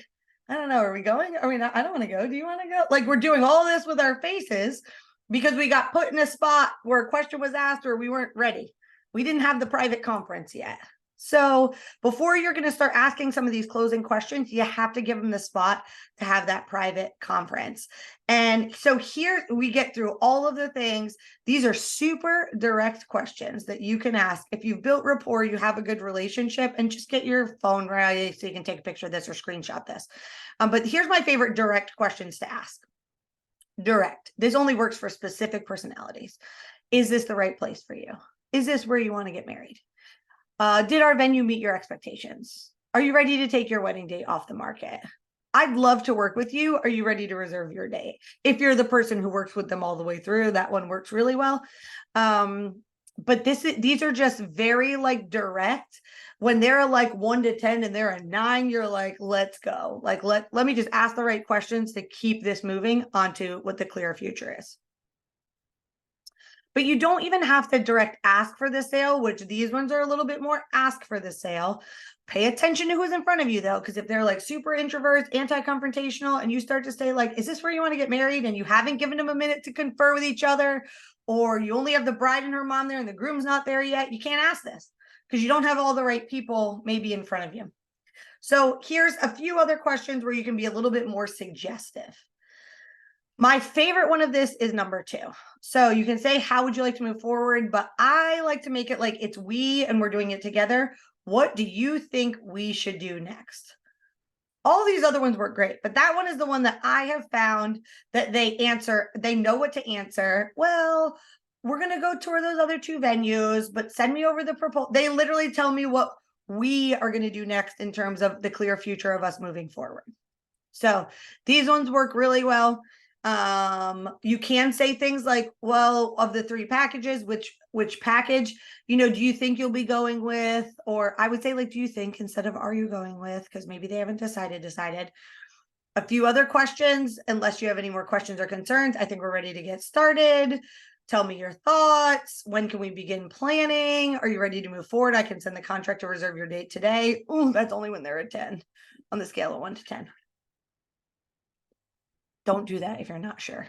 [SPEAKER 1] I don't know, are we going? I mean, I don't want to go. Do you want to go? Like, we're doing all this with our faces because we got put in a spot where a question was asked or we weren't ready. We didn't have the private conference yet. So before you're going to start asking some of these closing questions, you have to give them the spot to have that private conference. And so here we get through all of the things. These are super direct questions that you can ask. If you've built rapport, you have a good relationship, and just get your phone ready so you can take a picture of this or screenshot this. But here's my favorite direct questions to ask. Direct. This only works for specific personalities. Is this the right place for you? Is this where you want to get married? Did our venue meet your expectations? Are you ready to take your wedding date off the market? I'd love to work with you. Are you ready to reserve your date? If you're the person who works with them all the way through, that one works really well. But these are just very like direct. When they're like 1 to 10 and they're a 9, you're like, let's go. Like, let me just ask the right questions to keep this moving onto what the clear future is. But you don't even have to direct ask for the sale, which these ones are a little bit more ask for the sale. Pay attention to who's in front of you, though, because if they're like super introverts, anti-confrontational, and you start to say like, is this where you want to get married? And you haven't given them a minute to confer with each other, or you only have the bride and her mom there and the groom's not there yet, you can't ask this. because you don't have all the right people maybe in front of you. So here's a few other questions where you can be a little bit more suggestive. My favorite one of this is number 2. So you can say, how would you like to move forward? But I like to make it like it's we and we're doing it together. What do you think we should do next? All these other ones work great, but that one is the one that I have found that they know what to answer. Well, we're going to go tour those other 2 venues, but send me over the proposal. They literally tell me what we are going to do next in terms of the clear future of us moving forward. So these ones work really well. You can say things like, well, of the 3 packages, which package, do you think you'll be going with? Or I would say, like, do you think instead of are you going with, because maybe they haven't decided. A few other questions, unless you have any more questions or concerns. I think we're ready to get started. Tell me your thoughts. When can we begin planning? Are you ready to move forward? I can send the contract to reserve your date today. Ooh, that's only when they're at 10 on the scale of 1 to 10. Don't do that if you're not sure.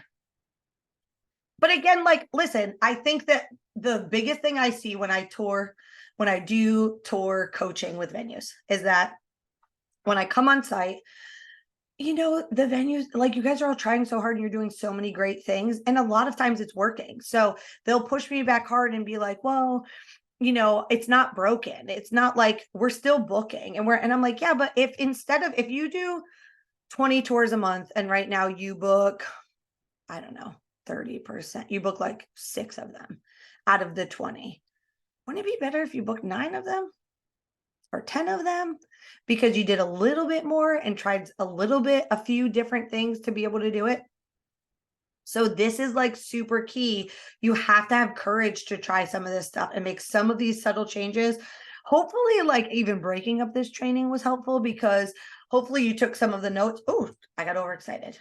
[SPEAKER 1] But again, like, listen, I think that the biggest thing I see when I do tour coaching with venues is that when I come on site, the venues, like, you guys are all trying so hard and you're doing so many great things. And a lot of times it's working. So they'll push me back hard and be like, well, it's not broken. It's not like we're still booking and I'm like, yeah, but if you do 20 tours a month and right now you book, I don't know, 30%, you book like 6 of them out of the 20. Wouldn't it be better if you booked 9 of them or 10 of them because you did a little bit more and tried a few different things to be able to do it? So this is like super key. You have to have courage to try some of this stuff and make some of these subtle changes. Hopefully, like, even breaking up this training was helpful because hopefully you took some of the notes. Oh, I got overexcited.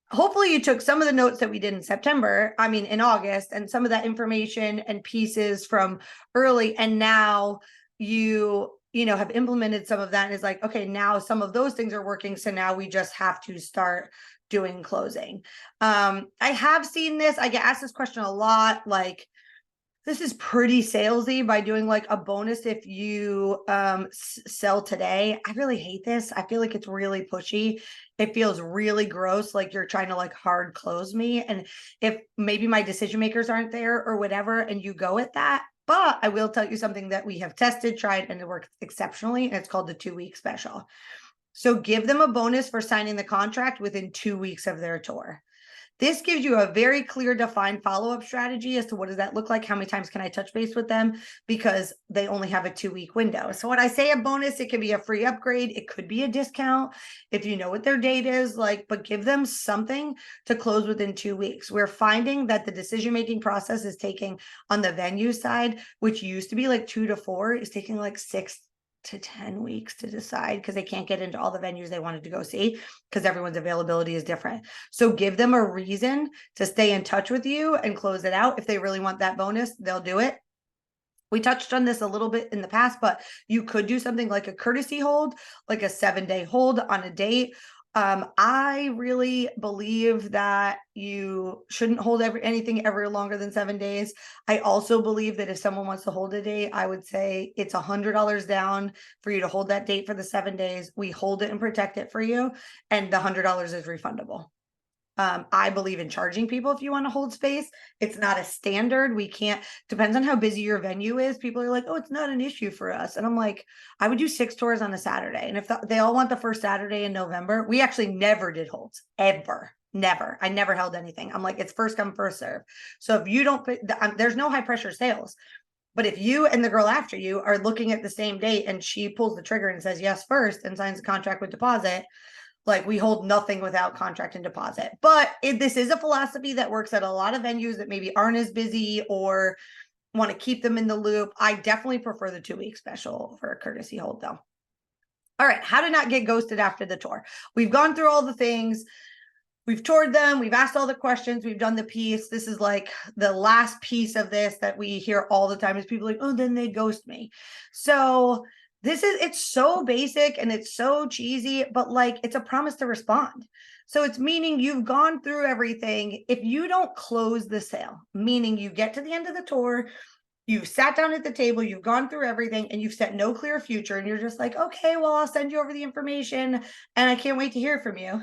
[SPEAKER 1] Hopefully you took some of the notes that we did in August, and some of that information and pieces from early. And now you have implemented some of that and is like, okay, now some of those things are working. So now we just have to start doing closing. I have seen this. I get asked this question a lot. Like, this is pretty salesy by doing like a bonus if you sell today. I really hate this. I feel like it's really pushy. It feels really gross, like you're trying to like hard close me. And if maybe my decision makers aren't there or whatever, and you go at that. But I will tell you something that we have tested, tried, and it worked exceptionally. And it's called the 2-week special. So give them a bonus for signing the contract within 2 weeks of their tour. This gives you a very clear, defined follow-up strategy as to what does that look like? How many times can I touch base with them? Because they only have a 2-week window. So when I say a bonus, it could be a free upgrade. It could be a discount if you know what their date is like, but give them something to close within 2 weeks. We're finding that the decision-making process is taking on the venue side, which used to be like 2 to 4, is taking like 6 to 10 weeks to decide because they can't get into all the venues they wanted to go see because everyone's availability is different. So give them a reason to stay in touch with you and close it out. If they really want that bonus, they'll do it. We touched on this a little bit in the past, but you could do something like a courtesy hold, like a 7-day hold on a date. I really believe that you shouldn't hold anything ever longer than 7 days. I also believe that if someone wants to hold a date, I would say it's $100 down for you to hold that date for the 7 days. We hold it and protect it for you, and the $100 is refundable. I believe in charging people if you want to hold space. It's not a standard. We can't, depends on how busy your venue is. People are like, oh, it's not an issue for us. And I'm like, I would do 6 tours on a Saturday. And if they all want the first Saturday in November, we actually never did holds, ever. Never. I never held anything. I'm like, it's first come, first serve. So if you don't, there's no high pressure sales. But if you and the girl after you are looking at the same date and she pulls the trigger and says yes first and signs a contract with deposit, like, we hold nothing without contract and deposit. But this is a philosophy that works at a lot of venues that maybe aren't as busy or want to keep them in the loop. I definitely prefer the 2-week special for a courtesy hold, though. All right, how to not get ghosted after the tour. We've gone through all the things. We've toured them. We've asked all the questions. We've done the piece. This is like the last piece of this that we hear all the time is people like, oh, then they ghost me. So it's so basic and it's so cheesy, but like, it's a promise to respond. So it's meaning you've gone through everything. If you don't close the sale, meaning you get to the end of the tour, You've sat down at the table, you've gone through everything, and you've set no clear future. And you're just like, okay, well, I'll send you over the information and I can't wait to hear from you.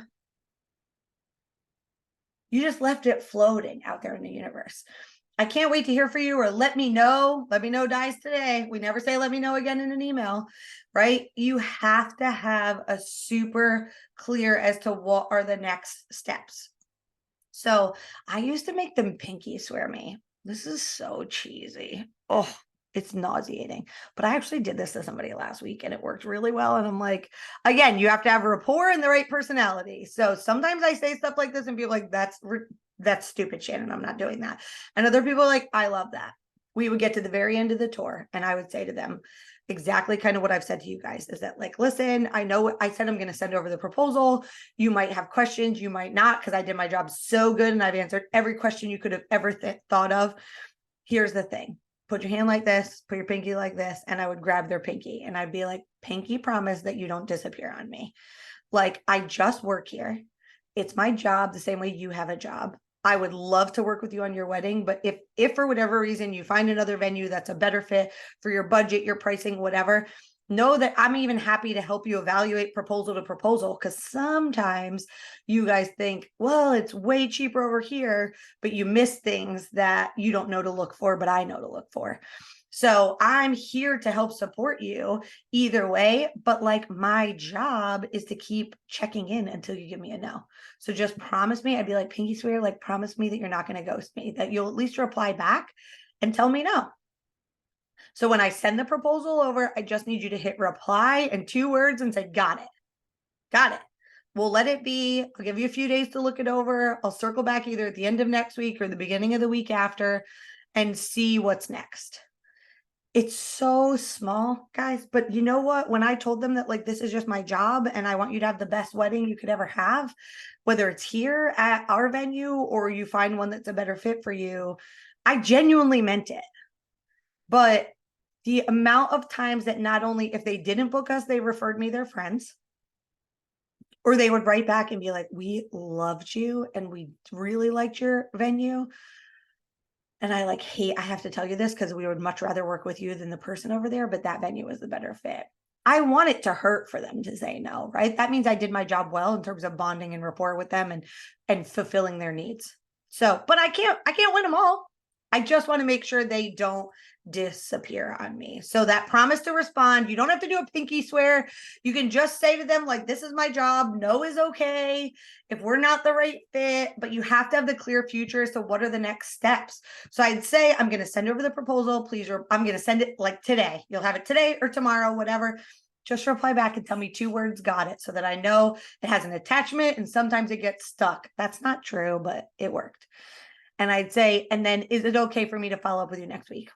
[SPEAKER 1] You just left it floating out there in the universe. I can't wait to hear from you, or let me know. Let me know dies today. We never say let me know again in an email, right? You have to have a super clear as to what are the next steps. So I used to make them pinky swear me. This is so cheesy. Oh, it's nauseating. But I actually did this to somebody last week and it worked really well. And I'm like, again, you have to have a rapport and the right personality. So sometimes I say stuff like this and people are like, that's stupid, Shannon. I'm not doing that. And other people are like, I love that. We would get to the very end of the tour and I would say to them, exactly kind of what I've said to you guys is that, like, listen, I know I said I'm going to send over the proposal. You might have questions, you might not, because I did my job so good and I've answered every question you could have ever thought of. Here's the thing. Put your hand like this, put your pinky like this, and I would grab their pinky and I'd be like, pinky, promise that you don't disappear on me. Like, I just work here. It's my job the same way you have a job. I would love to work with you on your wedding, but if for whatever reason you find another venue that's a better fit for your budget, your pricing, whatever, know that I'm even happy to help you evaluate proposal to proposal, because sometimes you guys think, well, it's way cheaper over here, but you miss things that you don't know to look for, but I know to look for. So I'm here to help support you either way, but like, my job is to keep checking in until you give me a no. So just promise me, I'd be like, pinky swear, like, promise me that you're not going to ghost me, that you'll at least reply back and tell me no. So when I send the proposal over, I just need you to hit reply in 2 words and say, got it. Got it. We'll let it be. I'll give you a few days to look it over. I'll circle back either at the end of next week or the beginning of the week after and see what's next. It's so small, guys, but you know what? When I told them that, like, this is just my job and I want you to have the best wedding you could ever have, whether it's here at our venue or you find one that's a better fit for you, I genuinely meant it. But the amount of times that not only if they didn't book us, they referred me their friends, or they would write back and be like, we loved you and we really liked your venue. And I have to tell you this because we would much rather work with you than the person over there, but that venue was the better fit. I want it to hurt for them to say no, right? That means I did my job well in terms of bonding and rapport with them and fulfilling their needs. So, but I can't win them all. I just want to make sure they don't disappear on me. So that promise to respond, you don't have to do a pinky swear. You can just say to them, like, this is my job. No is okay if we're not the right fit, but you have to have the clear future. So what are the next steps? So I'd say, I'm going to send over the proposal, please. I'm going to send it like today. You'll have it today or tomorrow, whatever. Just reply back and tell me 2 words, got it, so that I know it has an attachment, and sometimes it gets stuck. That's not true, but it worked. And I'd say, and then, is it okay for me to follow up with you next week?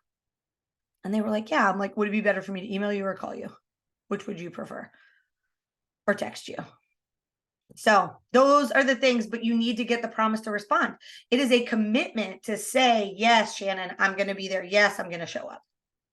[SPEAKER 1] And they were like, yeah. I'm like, would it be better for me to email you or call you? Which would you prefer? Or text you? So those are the things, but you need to get the promise to respond. It is a commitment to say, yes, Shannon, I'm going to be there. Yes, I'm going to show up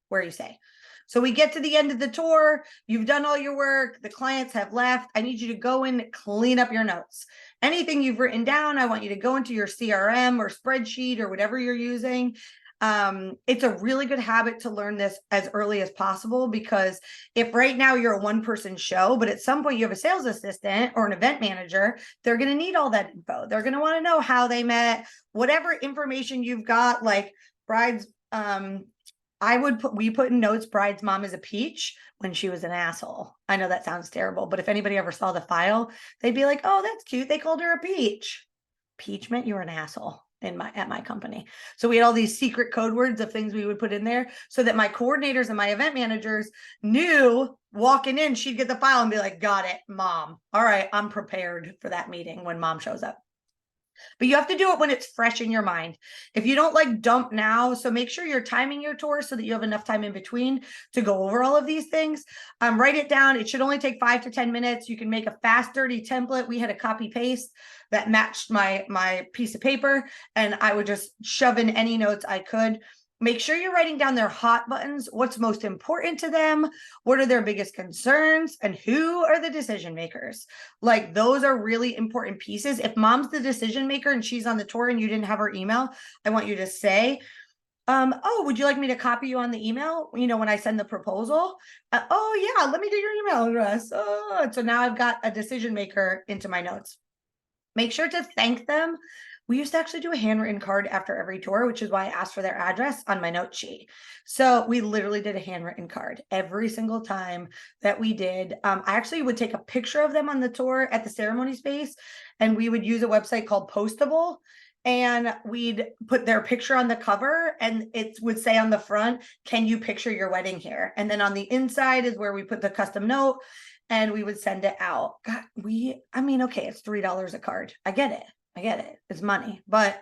[SPEAKER 1] where you say. So we get to the end of the tour. You've done all your work. The clients have left. I need you to go and clean up your notes. Anything you've written down, I want you to go into your CRM or spreadsheet or whatever you're using. It's a really good habit to learn this as early as possible, because if right now you're a 1-person show, but at some point you have a sales assistant or an event manager, they're going to need all that info. They're going to want to know how they met, whatever information you've got, like brides. We put in notes, bride's mom is a peach when she was an asshole. I know that sounds terrible, but if anybody ever saw the file, they'd be like, oh, that's cute. They called her a peach. Peach meant you were an asshole at my company. So we had all these secret code words of things we would put in there so that my coordinators and my event managers knew walking in, she'd get the file and be like, got it, mom. All right, I'm prepared for that meeting when mom shows up. But you have to do it when it's fresh in your mind. If you don't like dump now, so make sure you're timing your tour so that you have enough time in between to go over all of these things. Write it down. It should only take 5 to 10 minutes. You can make a fast, dirty template. We had a copy paste that matched my piece of paper, and I would just shove in any notes I could. Make sure you're writing down their hot buttons, what's most important to them, what are their biggest concerns, and who are the decision makers. Like, those are really important pieces. If mom's the decision maker and she's on the tour and you didn't have her email, I want you to say, Oh, would you like me to copy you on the email, when I send the proposal? Oh yeah, let me get your email address. Oh, so now I've got a decision maker into my notes. Make sure to thank them. We used to actually do a handwritten card after every tour, which is why I asked for their address on my note sheet. So we literally did a handwritten card every single time that we did. I actually would take a picture of them on the tour at the ceremony space, and we would use a website called Postable. And we'd put their picture on the cover, and it would say on the front, "Can you picture your wedding here?" And then on the inside is where we put the custom note, and we would send it out. God, okay, it's $3 a card. I get it. It's money, but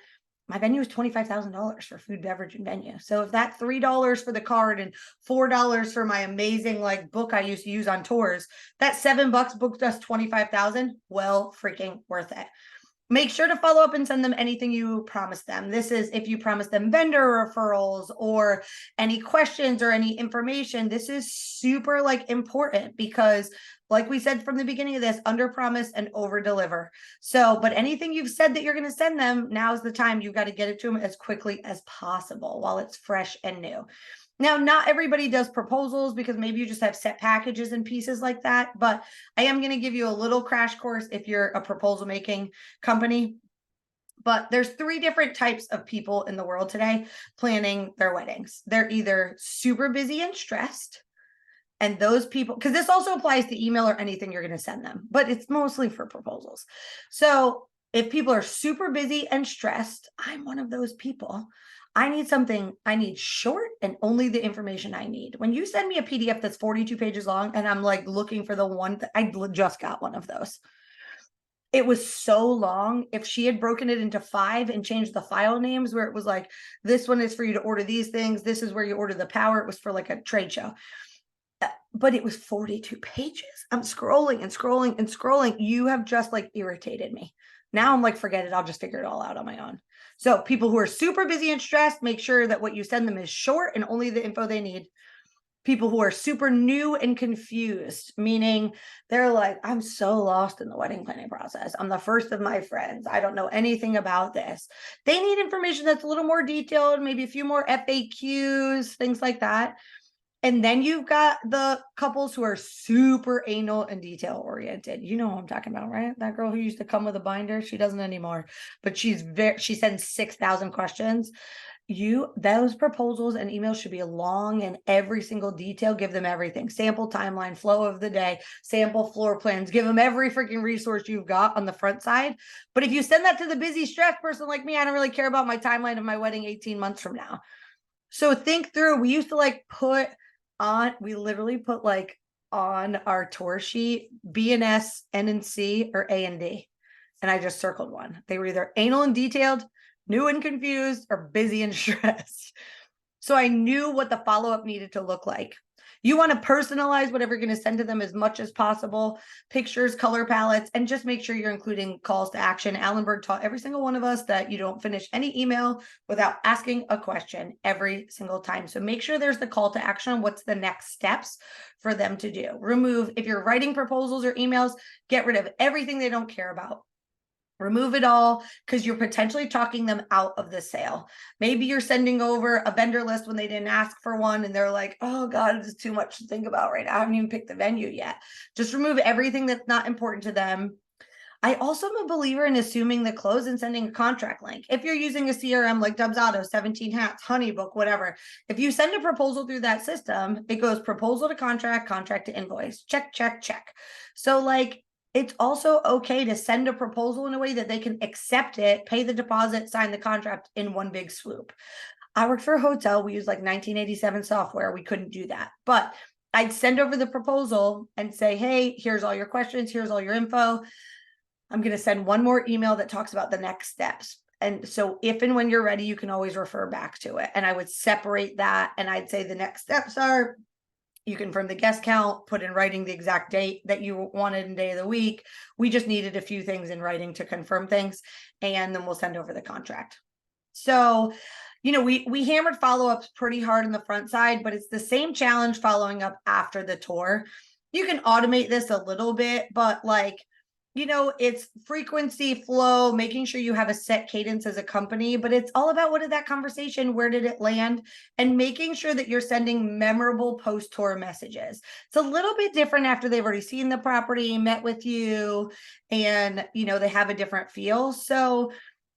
[SPEAKER 1] my venue is $25,000 for food, beverage, and venue. So if that $3 for the card and $4 for my amazing book I used to use on tours, that $7 booked us 25,000. Well, freaking worth it. Make sure to follow up and send them anything you promised them. This is if you promise them vendor referrals or any questions or any information. This is super important because like we said from the beginning of this, under promise and over deliver. So, but anything you've said that you're going to send them, now's the time. You've got to get it to them as quickly as possible while it's fresh and new. Now, not everybody does proposals because maybe you just have set packages and pieces like that, but I am going to give you a little crash course if you're a proposal making company. But there's 3 different types of people in the world today planning their weddings. They're either super busy and stressed, and those people, because this also applies to email or anything you're going to send them, but it's mostly for proposals. So if people are super busy and stressed, I'm one of those people. I need short and only the information I need. When you send me a PDF that's 42 pages long and I'm looking for the one that I just got one of those. It was so long. If she had broken it into 5 and changed the file names where it was this one is for you to order these things, this is where you order the power, it was for a trade show. But it was 42 pages. I'm scrolling and scrolling and scrolling. You have just irritated me. Now I'm forget it. I'll just figure it all out on my own. So people who are super busy and stressed, make sure that what you send them is short and only the info they need. People who are super new and confused, meaning they're I'm so lost in the wedding planning process. I'm the first of my friends. I don't know anything about this. They need information that's a little more detailed, maybe a few more FAQs, things like that. And then you've got the couples who are super anal and detail oriented. You know who I'm talking about, right? That girl who used to come with a binder, she doesn't anymore, but she sends 6,000 questions. Those proposals and emails should be long and every single detail. Give them everything: sample timeline, flow of the day, sample floor plans. Give them every freaking resource you've got on the front side. But if you send that to the busy, stressed person like me, I don't really care about my timeline of my wedding 18 months from now. So think through. We used to we literally put on our tour sheet B&S, N and C, or A and D. And I just circled one. They were either anal and detailed, new and confused, or busy and stressed. So I knew what the follow-up needed to look like. You want to personalize whatever you're going to send to them as much as possible: pictures, color palettes, and just make sure you're including calls to action. Alan Berg taught every single one of us that you don't finish any email without asking a question every single time. So make sure there's the call to action. What's the next steps for them to do? If you're writing proposals or emails, get rid of everything they don't care about. Remove it all, because you're potentially talking them out of the sale. Maybe you're sending over a vendor list when they didn't ask for one, and they're like, "Oh God, it's too much to think about right now. I haven't even picked the venue yet." Just remove everything that's not important to them. I also am a believer in assuming the close and sending a contract link. If you're using a CRM like Dubsado, 17 Hats, Honeybook, whatever, if you send a proposal through that system, it goes proposal to contract, contract to invoice, check, check, check. So it's also okay to send a proposal in a way that they can accept it, pay the deposit, sign the contract in one big swoop. I worked for a hotel. We used 1987 software. We couldn't do that, but I'd send over the proposal and say, "Hey, here's all your questions. Here's all your info. I'm going to send one more email that talks about the next steps. And so if and when you're ready, you can always refer back to it." And I would separate that. And I'd say the next steps are: you confirm the guest count, put in writing the exact date that you wanted and day of the week. We just needed a few things in writing to confirm things, and then we'll send over the contract. So, we hammered follow-ups pretty hard on the front side, but it's the same challenge following up after the tour. You can automate this a little bit, but It's frequency, flow, making sure you have a set cadence as a company, but it's all about what did that conversation, where did it land, and making sure that you're sending memorable post-tour messages. It's a little bit different after they've already seen the property, met with you, and they have a different feel. So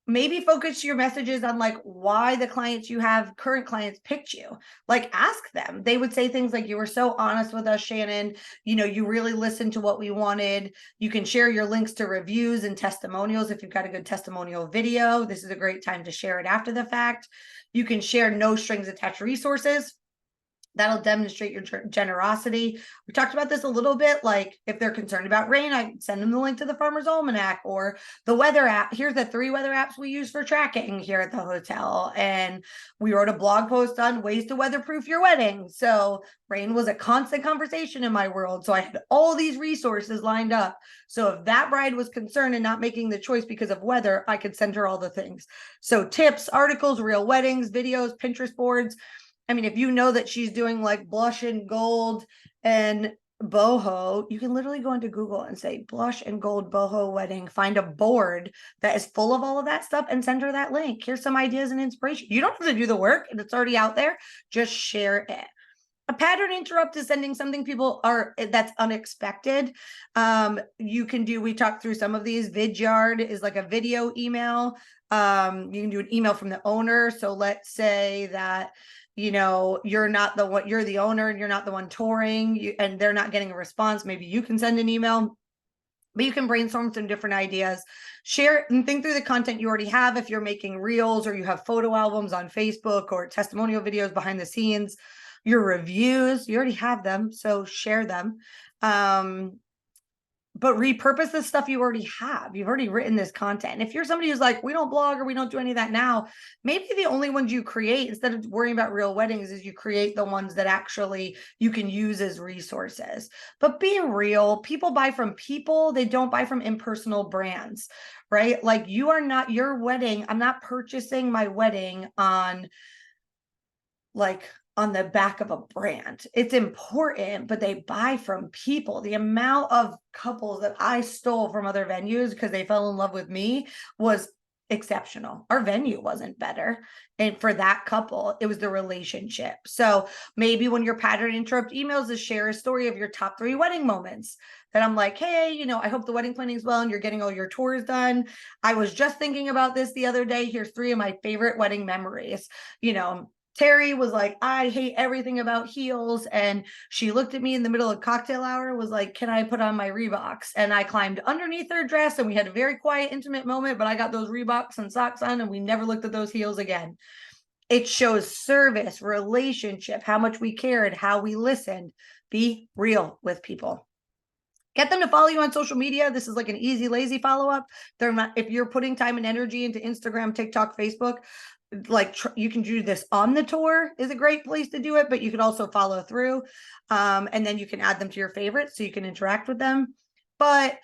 [SPEAKER 1] maybe focus your messages on like why the clients you have, current clients, picked you. Like ask them. They would say things like, you were so honest with us, Shannon. You really listened to what we wanted. You can share your links to reviews and testimonials. If you've got a good testimonial video, this is a great time to share it after the fact. You can share no strings attached resources. That'll demonstrate your generosity. We talked about this a little bit, like if they're concerned about rain, I send them the link to the Farmer's Almanac or the weather app. Here's the 3 weather apps we use for tracking here at the hotel. And we wrote a blog post on ways to weatherproof your wedding. So rain was a constant conversation in my world. So I had all these resources lined up. So if that bride was concerned and not making the choice because of weather, I could send her all the things. So tips, articles, real weddings, videos, Pinterest boards. I mean, if you know that she's doing like blush and gold and boho, you can literally go into Google and say blush and gold boho wedding, find a board that is full of all of that stuff and send her that link. Here's some ideas and inspiration. You don't have to do the work, and it's already out there. Just share it. A pattern interrupt is sending something that's unexpected. We talked through some of these. Vidyard is like a video email. You can do an email from the owner. So let's say that you're not the one, you're the owner and you're not the one touring, and they're not getting a response. Maybe you can send an email, but you can brainstorm some different ideas, share and think through the content you already have. If you're making reels or you have photo albums on Facebook or testimonial videos behind the scenes, your reviews, you already have them, so share them. But repurpose the stuff you already have. You've already written this content. And if you're somebody who's like, we don't blog or we don't do any of that now, maybe the only ones you create, instead of worrying about real weddings, is you create the ones that actually you can use as resources. But being real, people buy from people. They don't buy from impersonal brands, right? Like your wedding. I'm not purchasing my wedding on the back of a brand. It's important, but they buy from people. The amount of couples that I stole from other venues because they fell in love with me was exceptional. Our venue wasn't better. And for that couple, it was the relationship. So maybe when your pattern interrupt emails is share a story of your top 3 wedding moments. That I'm like, hey, I hope the wedding planning is well and you're getting all your tours done. I was just thinking about this the other day. Here's 3 of my favorite wedding memories. Terry was like, I hate everything about heels. And she looked at me in the middle of cocktail hour, was like, can I put on my Reeboks? And I climbed underneath her dress and we had a very quiet, intimate moment, but I got those Reeboks and socks on and we never looked at those heels again. It shows service, relationship, how much we cared, how we listened. Be real with people. Get them to follow you on social media. This is like an easy, lazy follow-up. If you're putting time and energy into Instagram, TikTok, Facebook, you can do this on the tour is a great place to do it, but you can also follow through. And then you can add them to your favorites so you can interact with them. But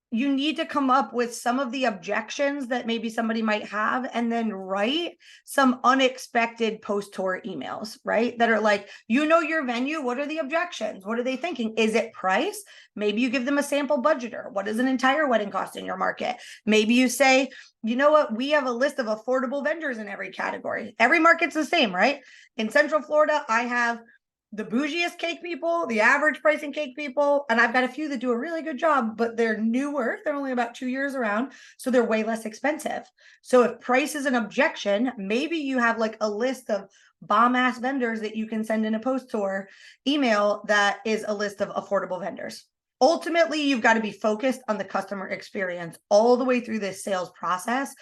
[SPEAKER 1] you need to come up with some of the objections that maybe somebody might have, and then write some unexpected post-tour emails, right? That are like, your venue, what are the objections? What are they thinking? Is it price? Maybe you give them a sample budgeter. What does an entire wedding cost in your market? Maybe you say, you know what? We have a list of affordable vendors in every category. Every market's the same, right? In Central Florida, I have the bougiest cake people, the average pricing cake people, and I've got a few that do a really good job, but they're newer. They're only about 2 years around, so they're way less expensive. So if price is an objection, maybe you have like a list of bomb-ass vendors that you can send in a post-tour email that is a list of affordable vendors. Ultimately, you've got to be focused on the customer experience all the way through this sales process.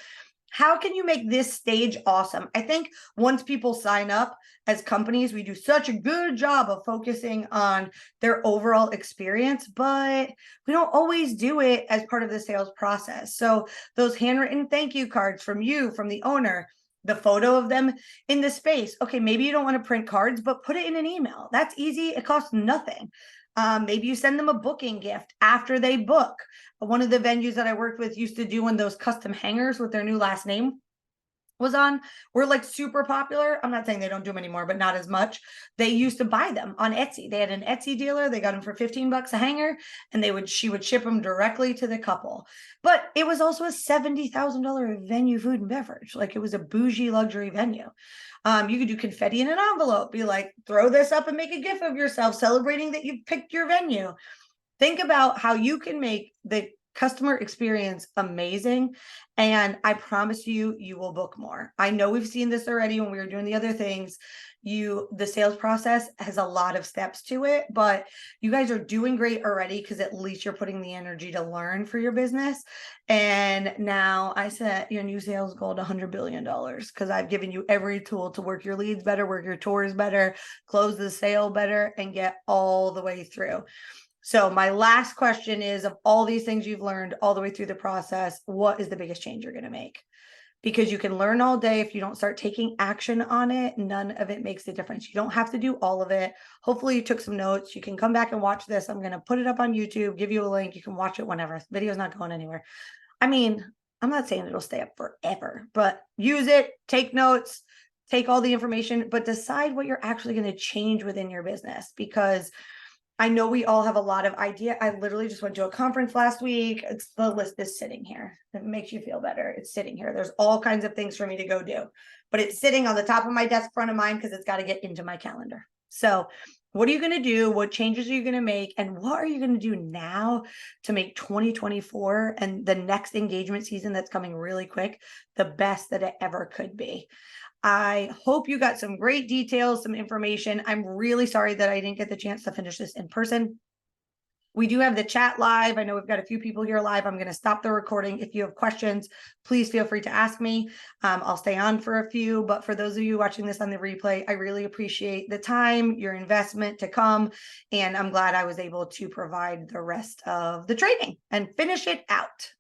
[SPEAKER 1] How can you make this stage awesome? I think once people sign up as companies, we do such a good job of focusing on their overall experience, but we don't always do it as part of the sales process. So those handwritten thank you cards from you, from the owner, the photo of them in the space. Okay, maybe you don't want to print cards, but put it in an email. That's easy. It costs nothing. Maybe you send them a booking gift after they book. One of the venues that I worked with used to do one of those custom hangers with their new last name. was on were like super popular. I'm not saying they don't do them anymore, but not as much. They used to buy them on Etsy. They had an Etsy dealer. They got them for 15 bucks a hanger, and she would ship them directly to the couple. But it was also a $70,000 venue, food and beverage. Like, it was a bougie luxury venue. You could do confetti in an envelope, be like, throw this up and make a gif of yourself celebrating that you've picked your venue. Think about how you can make the customer experience amazing. And I promise you, you will book more. I know we've seen this already when we were doing the other things. The sales process has a lot of steps to it, but you guys are doing great already because at least you're putting the energy to learn for your business. And now I set your new sales goal to $100 billion because I've given you every tool to work your leads better, work your tours better, close the sale better, and get all the way through. So my last question is, of all these things you've learned all the way through the process, what is the biggest change you're going to make? Because you can learn all day. If you don't start taking action on it, none of it makes a difference. You don't have to do all of it. Hopefully you took some notes. You can come back and watch this. I'm going to put it up on YouTube, give you a link. You can watch it whenever. The video's not going anywhere. I mean, I'm not saying it'll stay up forever, but use it, take notes, take all the information, but decide what you're actually going to change within your business, because I know we all have a lot of idea. I literally just went to a conference last week. The list is sitting here. It makes you feel better. It's sitting here. There's all kinds of things for me to go do, but it's sitting on the top of my desk, front of mine, because it's got to get into my calendar. So what are you going to do? What changes are you going to make? And what are you going to do now to make 2024 and the next engagement season that's coming really quick the best that it ever could be? I hope you got some great details, some information. I'm really sorry that I didn't get the chance to finish this in person. We do have the chat live. I know we've got a few people here live. I'm going to stop the recording. If you have questions, please feel free to ask me. I'll stay on for a few, but for those of you watching this on the replay, I really appreciate the time, your investment to come, and I'm glad I was able to provide the rest of the training and finish it out.